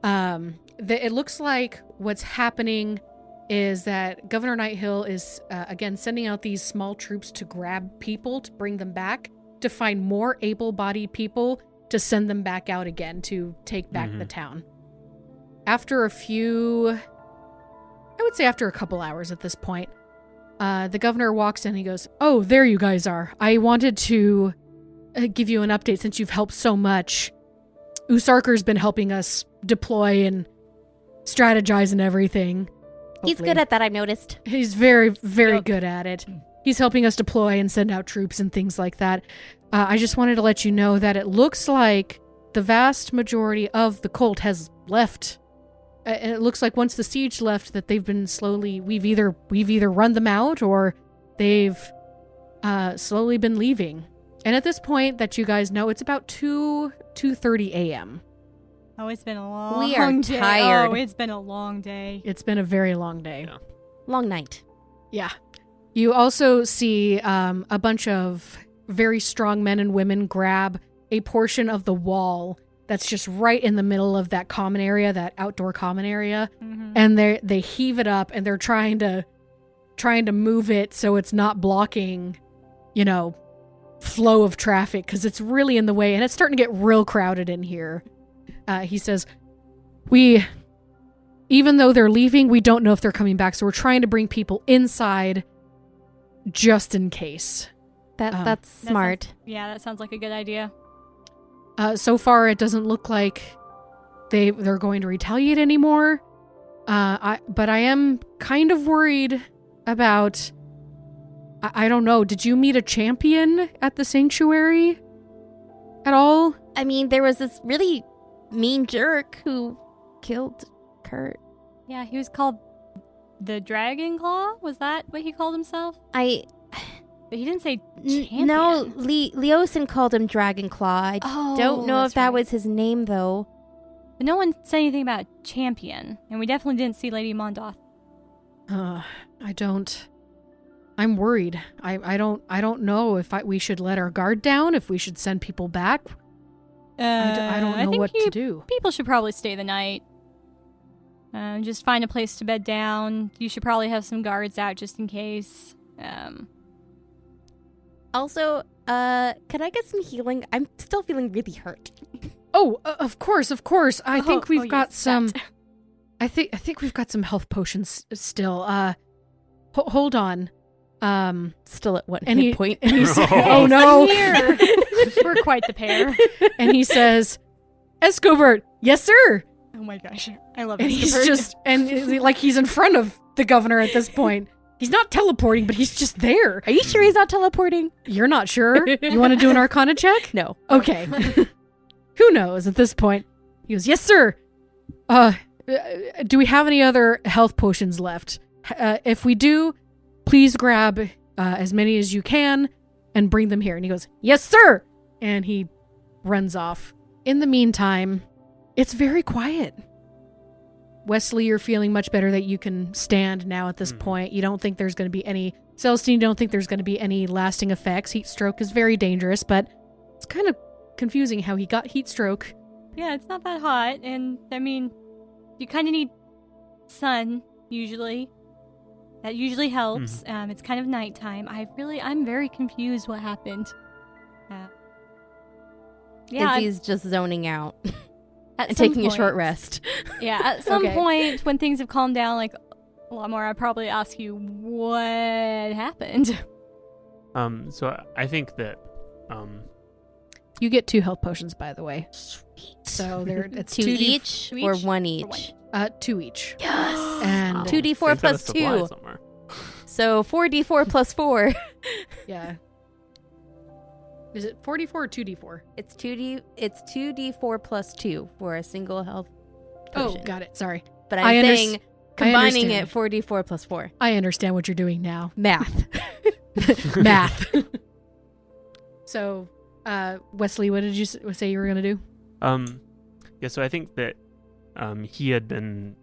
It looks like what's happening is that Governor Nighthill is, again, sending out these small troops to grab people, to bring them back, to find more able-bodied people, to send them back out again, to take back the town. After a couple hours at this point, the governor walks in and he goes, "Oh, there you guys are. I wanted to give you an update since you've helped so much. Usarker's been helping us deploy and strategize and everything. He's good at that, I've noticed. He's very, very good at it. He's helping us deploy and send out troops and things like that. I just wanted to let you know that it looks like the vast majority of the cult has left. And it looks like once the siege left that they've been slowly, we've either run them out or they've slowly been leaving. And at this point that you guys know, it's about 2:30 a.m. Oh, it's been a long We are day. tired. Oh, it's been a long day. It's been a very long day. Yeah. Long night. Yeah. You also see a bunch of very strong men and women grab a portion of the wall that's just right in the middle of that common area, that outdoor common area, and they heave it up and they're trying to move it so it's not blocking, flow of traffic because it's really in the way and it's starting to get real crowded in here. He says, even though they're leaving, we don't know if they're coming back, so we're trying to bring people inside just in case. That's smart. That sounds like a good idea. So far, it doesn't look like they're going to retaliate anymore. But I am kind of worried about... I don't know. Did you meet a champion at the sanctuary at all? I mean, there was this really mean jerk who killed Kurt. Yeah, he was called the Dragon Claw? Was that what he called himself? But he didn't say champion. No, Leosin called him Dragonclaw. I don't know if that was his name, though. But no one said anything about champion, and we definitely didn't see Lady Mondoth. I'm worried. I don't know if we should let our guard down, if we should send people back. I don't know what to do. People should probably stay the night. Just find a place to bed down. You should probably have some guards out just in case. Also, could I get some healing? I'm still feeling really hurt. Oh, of course. I think we've got some. That. I think we've got some health potions still. Hold on. Still at 1 and hit point. And he says, "Oh no, We're quite the pair." And he says, "Escobert, yes sir." Oh my gosh, I love And Escobert. he's just like he's in front of the governor at this point. He's not teleporting, but he's just there. Are you sure he's not teleporting? You're not sure? You want to do an Arcana check? No. Okay. Who knows at this point? He goes, yes, sir. Do we have any other health potions left? If we do, please grab as many as you can and bring them here. And he goes, yes, sir. And he runs off. In the meantime, it's very quiet. Wesley, you're feeling much better that you can stand now at this point. You don't think there's going to be any... Celestine, you don't think there's going to be any lasting effects. Heat stroke is very dangerous, but it's kind of confusing how he got heat stroke. Yeah, it's not that hot, and I mean, you kind of need sun, usually. That usually helps. It's kind of nighttime. I'm very confused what happened. Yeah. Izzy's just zoning out At and some taking a short point. rest. Yeah, at some Okay. point, when things have calmed down, like, a lot more, I'll probably ask you what happened. So I think that You get 2 health potions, by the way. So it's 2 2d each two or each? 1 Or each? 2 each. Yes. And 2d4 they've got a plus supply 2. somewhere. So 4d4 plus 4. Yeah. Is it 4d4 or 2d4? It's 2d4 plus 2 for a single health Oh, potion. got it. Sorry. But I I'm under- saying combining understand. it 4d4 plus 4. I understand what you're doing now. Math. Math. So, Wesley, what did you say you were going to do? Yeah, so I think that he had been,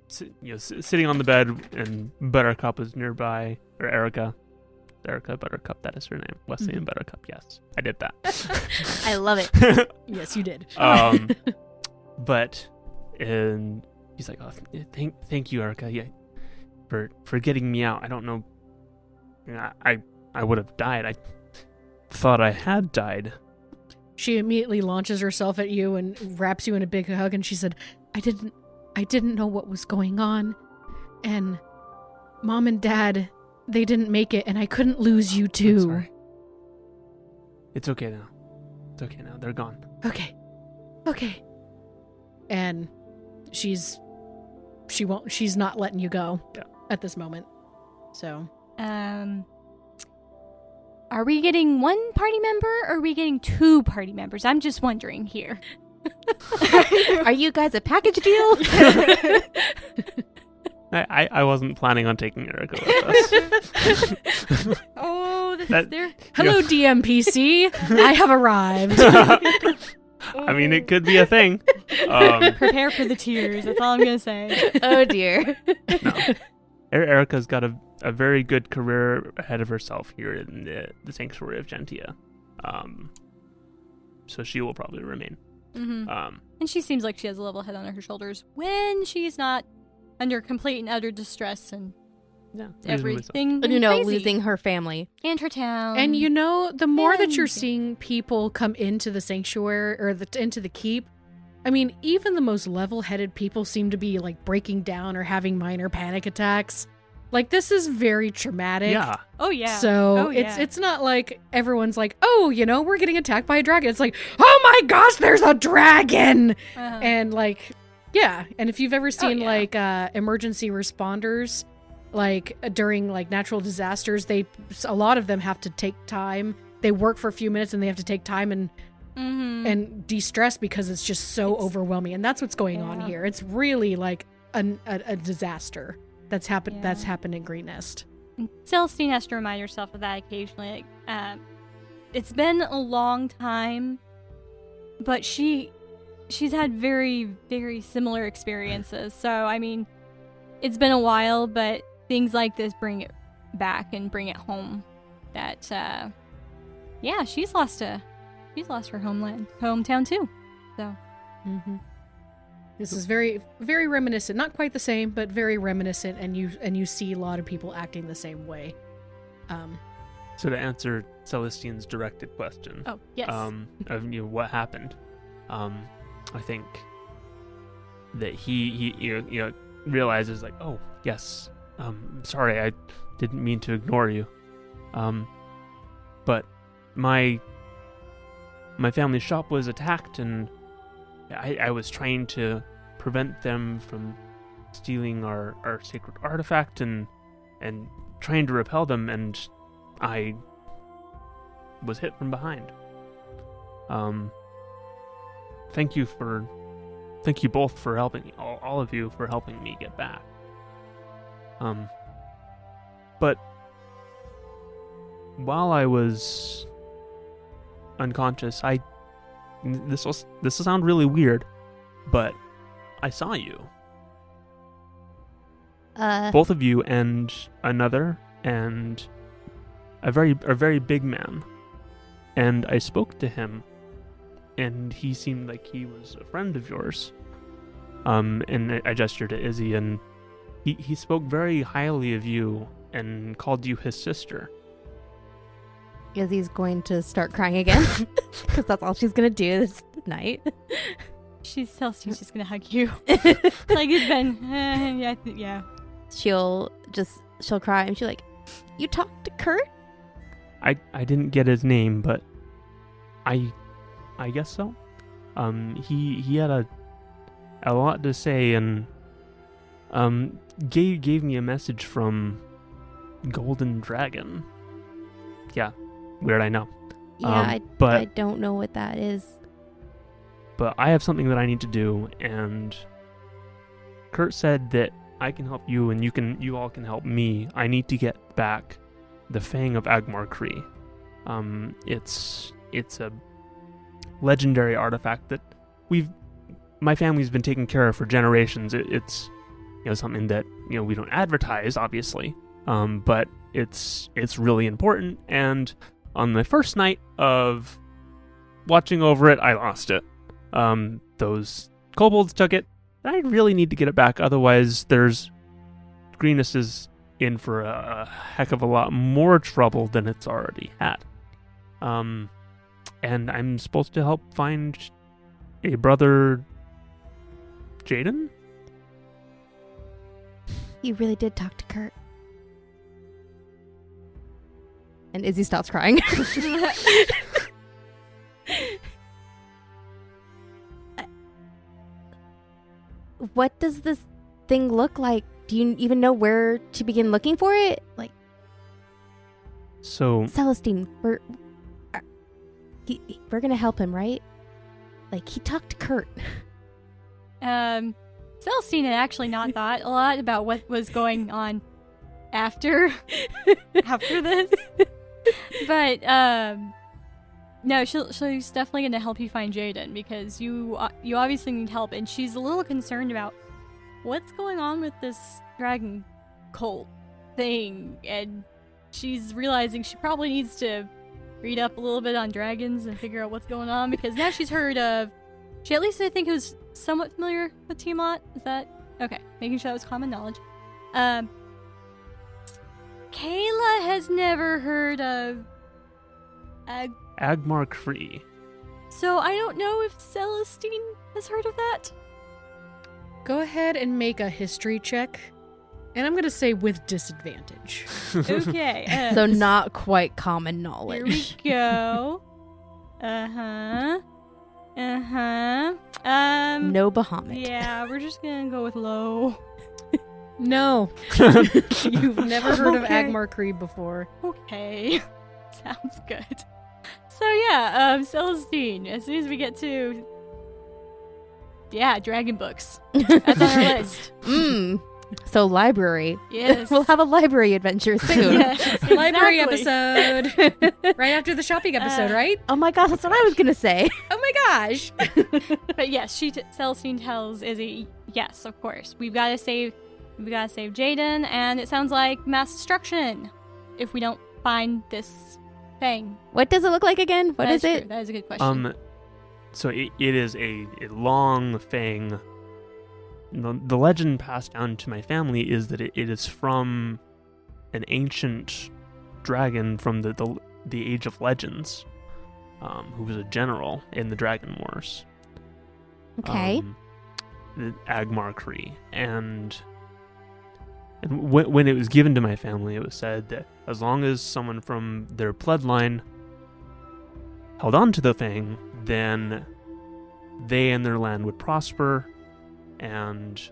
sitting on the bed, and Buttercup was nearby, or Erica, Buttercup, that is her name. Wesley and Buttercup, yes, I did that. I love it. Yes, you did. But and he's like, oh, thank you, Erica, yeah, for getting me out. I don't know, I would have died. I thought I had died. She immediately launches herself at you and wraps you in a big hug, and she said, I didn't know what was going on, and Mom and Dad, they didn't make it, and I couldn't lose you I'm too. sorry. It's okay now. They're gone. Okay. And she's not letting you go at this moment. So Are we getting 1 party member, or are we getting 2 party members? I'm just wondering here. Are you guys a package deal? I wasn't planning on taking Erica with us. Oh, this That- is their... hello, DMPC. I have arrived. I mean, it could be a thing. Prepare for the tears. That's all I'm going to say. Oh, dear. No. Erica's got a very good career ahead of herself here in the Sanctuary of Gentia. So she will probably remain. Mm-hmm. And she seems like she has a level head on her shoulders when she's not under complete and utter distress and Yeah, everything. You crazy. losing her family. And her town. And the more that you're And- seeing people come into the sanctuary or into the keep, I mean, even the most level-headed people seem to be like breaking down or having minor panic attacks. Like, this is very traumatic. Yeah. Oh, yeah. So Oh, yeah. it's not like everyone's like, oh, we're getting attacked by a dragon. It's like, oh my gosh, there's a dragon. Uh-huh. And like, yeah. And if you've ever seen yeah. like emergency responders, like during like natural disasters, a lot of them have to take time. They work for a few minutes and they have to take time and de-stress because it's just so overwhelming. And that's what's going on here. It's really like a disaster that's happened. Yeah. That's happened in Green Nest. And Celestine has to remind herself of that occasionally. It's been a long time, but she's had very, very similar experiences. So, I mean, it's been a while, but things like this bring it back and bring it home. That, she's lost her hometown too. So, This is very, very reminiscent. Not quite the same, but very reminiscent. And you see a lot of people acting the same way. So to answer Celestine's directed question, oh yes, of what happened, I think that he realizes like, oh yes, sorry, I didn't mean to ignore you, but my family's shop was attacked, and I was trying to prevent them from stealing our sacred artifact, and and trying to repel them, and I was hit from behind. Thank you both for helping me, all of you for helping me get back. But while I was unconscious, this will sound really weird, but I saw you. Both of you and another and a very big man. And I spoke to him, and he seemed like he was a friend of yours. And I gestured to Izzy, and he spoke very highly of you and called you his sister. Izzy's going to start crying again because that's all she's going to do this night. She's just gonna hug you. Like it's been, yeah. She'll cry and she'll like, you talked to Kurt? I didn't get his name, but I guess so. He had a lot to say, and gave me a message from Golden Dragon. Yeah, weird, I know. Yeah, but I don't know what that is. But I have something that I need to do, and Kurt said that I can help you, and you all can help me. I need to get back the Fang of Agmar Cree. It's a legendary artifact that my family's been taking care of for generations. It's something that we don't advertise, obviously, but it's really important. And on the first night of watching over it, I lost it. Those kobolds took it, and I really need to get it back. Otherwise, Greenus is in for a heck of a lot more trouble than it's already had. And I'm supposed to help find a brother, Jaden? You really did talk to Kurt. And Izzy stops crying. What does this thing look like? Do you even know where to begin looking for it? Like, so Celestine, we're gonna help him, right? Like, he talked to Kurt. Celestine had actually not thought a lot about what was going on after this, but no, she's definitely gonna help you find Jaden, because you obviously need help, and she's a little concerned about what's going on with this dragon cult thing, and she's realizing she probably needs to read up a little bit on dragons and figure out what's going on, because now she's heard of, she at least I think was somewhat familiar with Tiamat. Is that okay? Making sure that was common knowledge. Kayla has never heard of Agmar Cree. So I don't know if Celestine has heard of that. Go ahead and make a history check. And I'm going to say with disadvantage. Okay. So not quite common knowledge. Here we go. No Bahamut. Yeah, we're just going to go with low. No. You've never heard of Okay. Agmar Cree before. Okay. Sounds good. So yeah, Celestine, as soon as we get to dragon books. That's on our list. So library. Yes. We'll have a library adventure soon. Yes, Library exactly. episode. Right after the shopping episode, right? Oh my gosh, that's what I was gonna say. Oh my gosh. But yes, Celestine tells Izzy, yes, of course. We've got to save Jaden, and it sounds like mass destruction if we don't find this thing. What does it look like again? What is it? True. That is a good question. So it is a long fang. The legend passed down to my family is that it is from an ancient dragon from the Age of Legends, who was a general in the Dragon Wars. Okay. The Agmar Cree. And when it was given to my family, it was said that as long as someone from their bloodline held on to the thing, then they and their land would prosper, and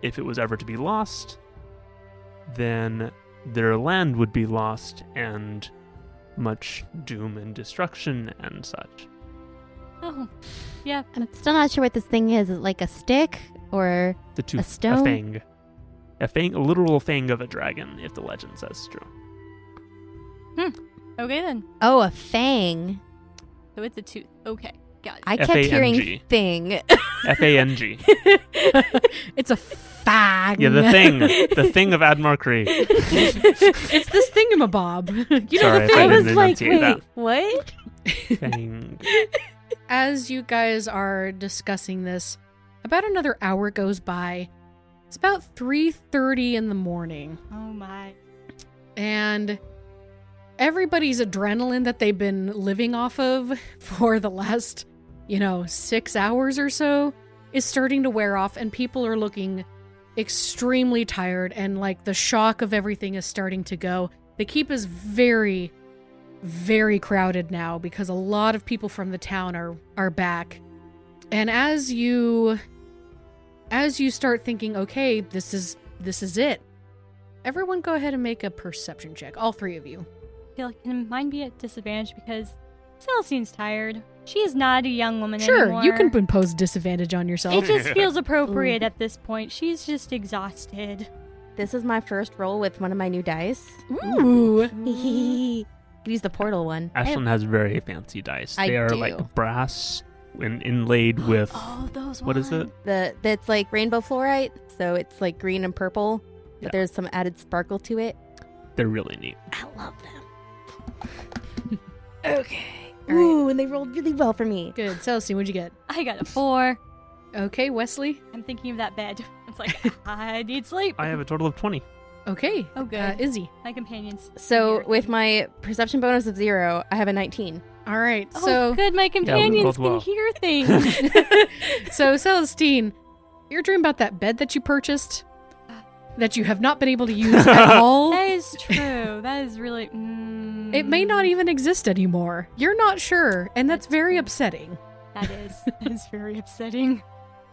if it was ever to be lost, then their land would be lost and much doom and destruction and such. Oh, yeah. I'm still not sure what this thing is. Is it like a stick or The tooth, a stone? A fang, a literal fang of a dragon, if the legend says true. Okay then. Oh, a fang. So it's a tooth. Okay, got it. I kept hearing F-A-N-G. thing. F-A-N-G. It's a fang. Yeah, the thing of Admarcry. It's this thingamabob. You know Sorry the if I thing. didn't was like, enunciate that. wait, what? Fang. As you guys are discussing this, about another hour goes by. It's about 3:30 in the morning. Oh my. And everybody's adrenaline that they've been living off of for the last, 6 hours or so is starting to wear off, and people are looking extremely tired, and like the shock of everything is starting to go. The keep is very, very crowded now because a lot of people from the town are back. And as you start thinking, okay, this is it. Everyone go ahead and make a perception check. All three of you. I feel like can mine be at disadvantage because Celestine's tired. She is not a young woman Sure, anymore. you can impose disadvantage on yourself. It just feels appropriate at this point. She's just exhausted. This is my first roll with one of my new dice. Ooh. Could use the portal one. Ashlyn has very fancy dice. I They are do. like brass and inlaid with Oh, those what is it? That's like rainbow fluorite, so it's like green and purple, but Yeah. there's some added sparkle to it. They're really neat. I love them. Okay. Ooh, and they rolled really well for me. Good. Celestine, what'd you get? I got a 4. Okay, Wesley. I'm thinking of that bed. It's like, I need sleep. I have a total of 20. Okay. Oh, good. Izzy. My companions. So here. with my perception bonus of 0, I have a 19. All right. Oh, So, good. My companions rolled can well. hear things. so Celestine, you're dreaming about that bed that you purchased that you have not been able to use at all. That is true. That is really. It may not even exist anymore. You're not sure, and that's That's very true. upsetting. That is very upsetting.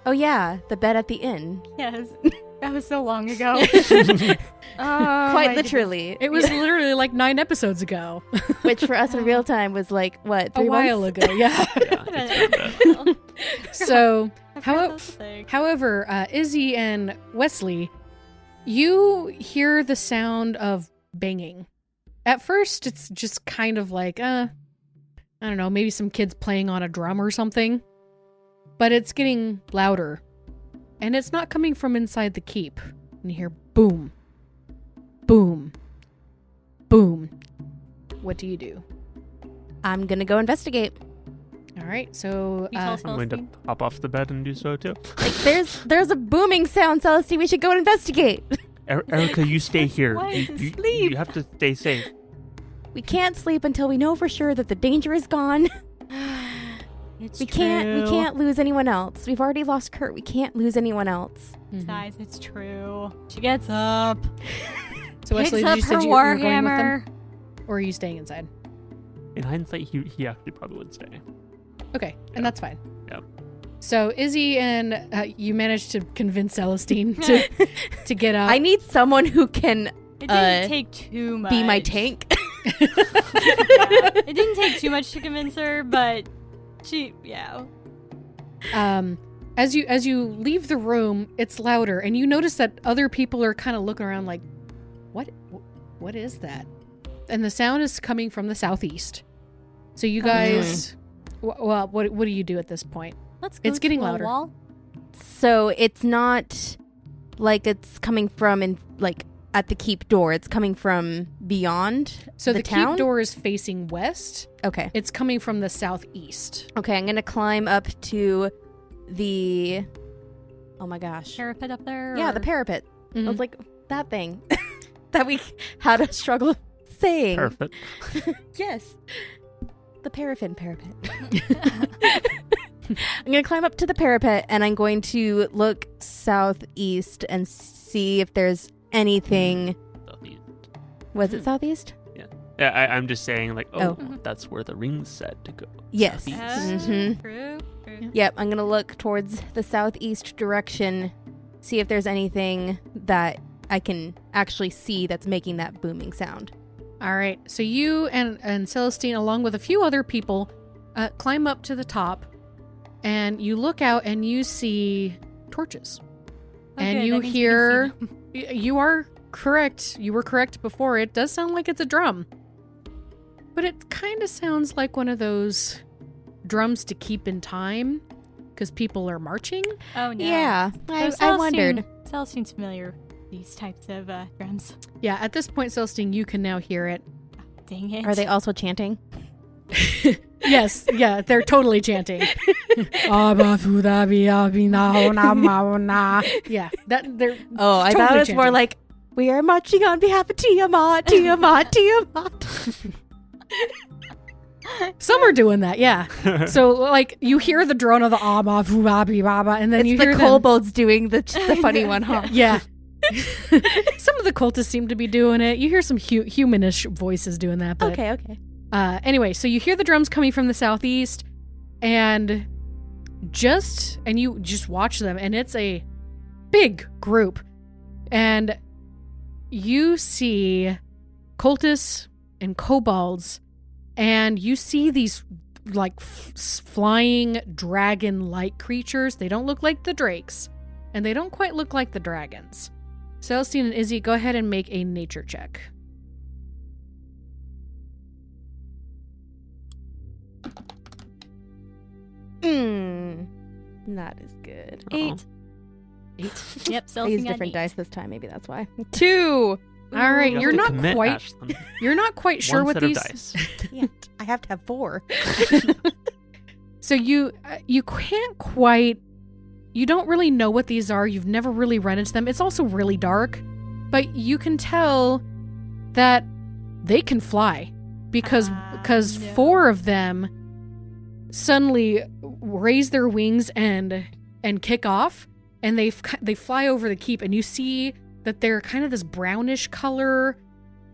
Oh yeah, the bed at the inn. Yes. That was so long ago. Quite my literally. It was literally like 9 episodes ago. Which for us in real time was like, what, A 3 while months? ago, yeah. Yeah, it's been a bit. So, I forgot how- that was a thing. however, Izzy and Wesley, you hear the sound of banging. At first, it's just kind of like, I don't know, maybe some kids playing on a drum or something. But it's getting louder. And it's not coming from inside the keep. And you hear boom, boom, boom. What do you do? I'm gonna go investigate. All right, so You tell us I'm going to Celestine? hop off the bed and do so too. Like there's a booming sound, Celestine. We should go investigate. Erica, you stay here. Why You, to you- sleep? you have to stay safe. We can't sleep until we know for sure that the danger is gone. It's We can't true. lose anyone else. We've already lost Kurt. We can't lose anyone else. Mhm. Guys, it's true. She gets up, So Wesley, picks up did you say her you were going with them? warhammer. Or are you staying inside? In hindsight, he actually probably would stay. Okay, Yeah. and that's fine. Yeah. So Izzy and you managed to convince Celestine to get up. I need someone who can It didn't take too much. be my tank. Yeah. It didn't take too much to convince her, but yeah. As you leave the room, it's louder, and you notice that other people are kind of looking around like, what is that? And the sound is coming from the southeast. So you guys, well, what do you do at this point? Let's go It's getting to a louder. wall. So it's not like it's coming from at the keep door. It's coming from beyond So the town. keep door is facing west. Okay. It's coming from the southeast. Okay, I'm gonna climb up to the. Oh my gosh. Parapet up there. Yeah, or- the parapet. I Mhm. was like, that thing that we had a struggle saying. Perfect. Yes. The paraffin parapet. I'm going to climb up to the parapet and I'm going to look southeast and see if there's anything. Was it southeast? Yeah, I'm just saying, like, Oh. that's where the ring's said to go. Yes. Southeast. Mhm. True. Yep, I'm going to look towards the southeast direction, see if there's anything that I can actually see that's making that booming sound. All right. So you and Celestine, along with a few other people, climb up to the top, and you look out and you see torches. And Okay, you that means we can hear... see them. You are correct. You were correct before. It does sound like it's a drum. But it kind of sounds like one of those drums to keep in time because people are marching. Oh no. Yeah, So I wondered. Celestine's familiar with these types of drums. Yeah, at this point, Celestine, you can now hear it. Dang it. Are they also chanting? Yes, yeah, they're totally chanting. Yeah, that they're Oh, I thought totally it was more chanting. like, we are marching on behalf of Tiamat, Tiamat, Tiamat. Some are doing that, yeah. So, like, you hear the drone of the and then It's you the hear them. kobolds doing the funny one, huh? Yeah. Some of the cultists seem to be doing it. You hear some humanish voices doing that, but Okay. anyway, so you hear the drums coming from the southeast, and you just watch them, and it's a big group, and you see cultists and kobolds, and you see these like flying dragon-like creatures. They don't look like the drakes, and they don't quite look like the dragons. Celestine and Izzy, go ahead and make a nature check. Not as good. 8. 8. Yep, I Celestine used got different 8. dice this time. Maybe that's why. 2. All right, You have you're to not commit, quite Ashlyn. you're not quite sure One what set of these. dice. Can't. I have to have 4. So you can't quite. You don't really know what these are. You've never really run into them. It's also really dark, but you can tell that they can fly because No. 4 of them suddenly raise their wings and kick off, and they fly over the keep, and you see that they're kind of this brownish color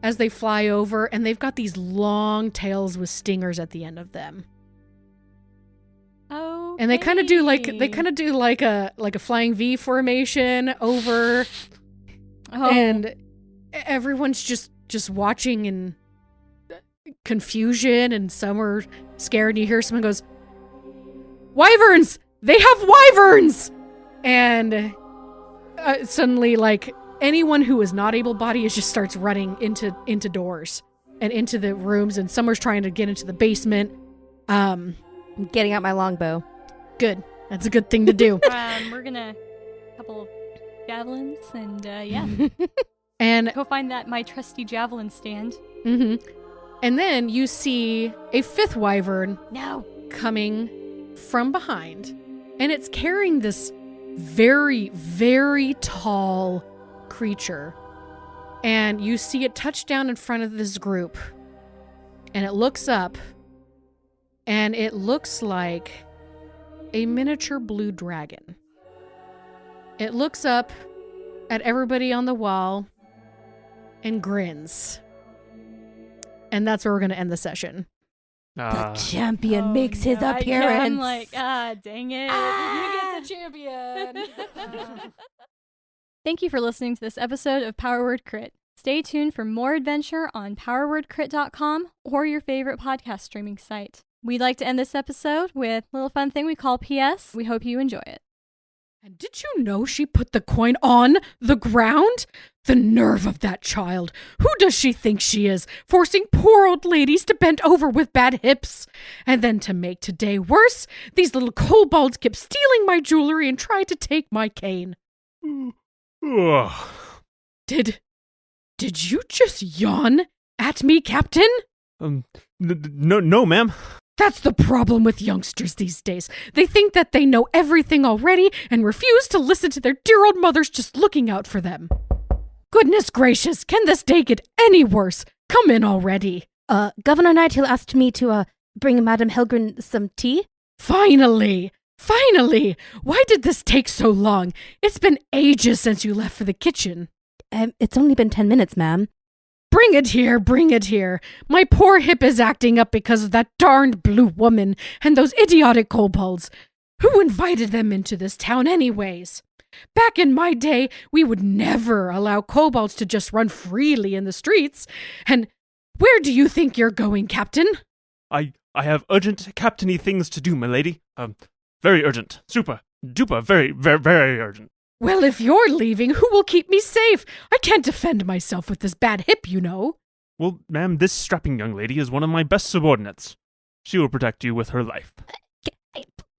as they fly over, and they've got these long tails with stingers at the end of them. Oh. And they kind of do like a flying V formation over, Oh. and everyone's just watching in confusion, and some are scared. And you hear someone goes, "Wyverns! They have wyverns!" And suddenly, like, anyone who is not able-bodied just starts running into doors and into the rooms, and some are trying to get into the basement. I'm getting out my longbow. Good. That's a good thing to do. We're gonna couple of javelins and yeah, And go find my trusty javelin stand. and then you see a 5th wyvern No. coming from behind, and it's carrying this very, very tall creature. And you see it touch down in front of this group, and it looks up, and it looks like a miniature blue dragon. It looks up at everybody on the wall and grins. And that's where we're going to end the session. The champion makes his no, appearance. I'm like, dang it. You get the champion! Thank you for listening to this episode of Power Word Crit. Stay tuned for more adventure on powerwordcrit.com or your favorite podcast streaming site. We'd like to end this episode with a little fun thing we call PS. We hope you enjoy it. And did you know she put the coin on the ground? The nerve of that child. Who does she think she is, forcing poor old ladies to bend over with bad hips? And then to make today worse, these little kobolds kept stealing my jewelry and tried to take my cane. Ugh. Did you just yawn at me, Captain? No, ma'am. That's the problem with youngsters these days. They think that they know everything already and refuse to listen to their dear old mothers just looking out for them. Goodness gracious, can this day get any worse? Come in already. Governor Nighthill asked me to, bring Madame Helgren some tea. Finally! Why did this take so long? It's been ages since you left for the kitchen. It's only been 10 minutes, ma'am. Bring it here. My poor hip is acting up because of that darned blue woman and those idiotic kobolds. Who invited them into this town anyways? Back in my day, we would never allow kobolds to just run freely in the streets. And where do you think you're going, Captain? I have urgent captainy things to do, milady. Very urgent. Super, duper, very, very, very urgent. Well, if you're leaving, who will keep me safe? I can't defend myself with this bad hip, you know. Well, ma'am, this strapping young lady is one of my best subordinates. She will protect you with her life.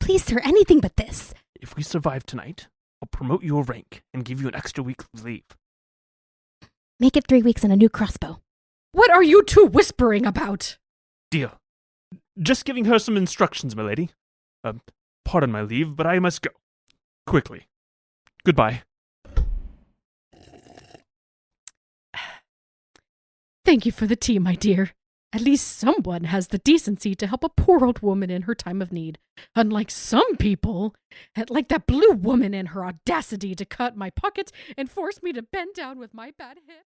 Please, sir, anything but this. If we survive tonight, I'll promote you a rank and give you an extra week of leave. Make it 3 weeks and a new crossbow. What are you two whispering about? Deal. Just giving her some instructions, milady. Pardon my leave, but I must go. Quickly. Goodbye. Thank you for the tea, my dear. At least someone has the decency to help a poor old woman in her time of need. Unlike some people, like that blue woman and her audacity to cut my pocket and force me to bend down with my bad hip.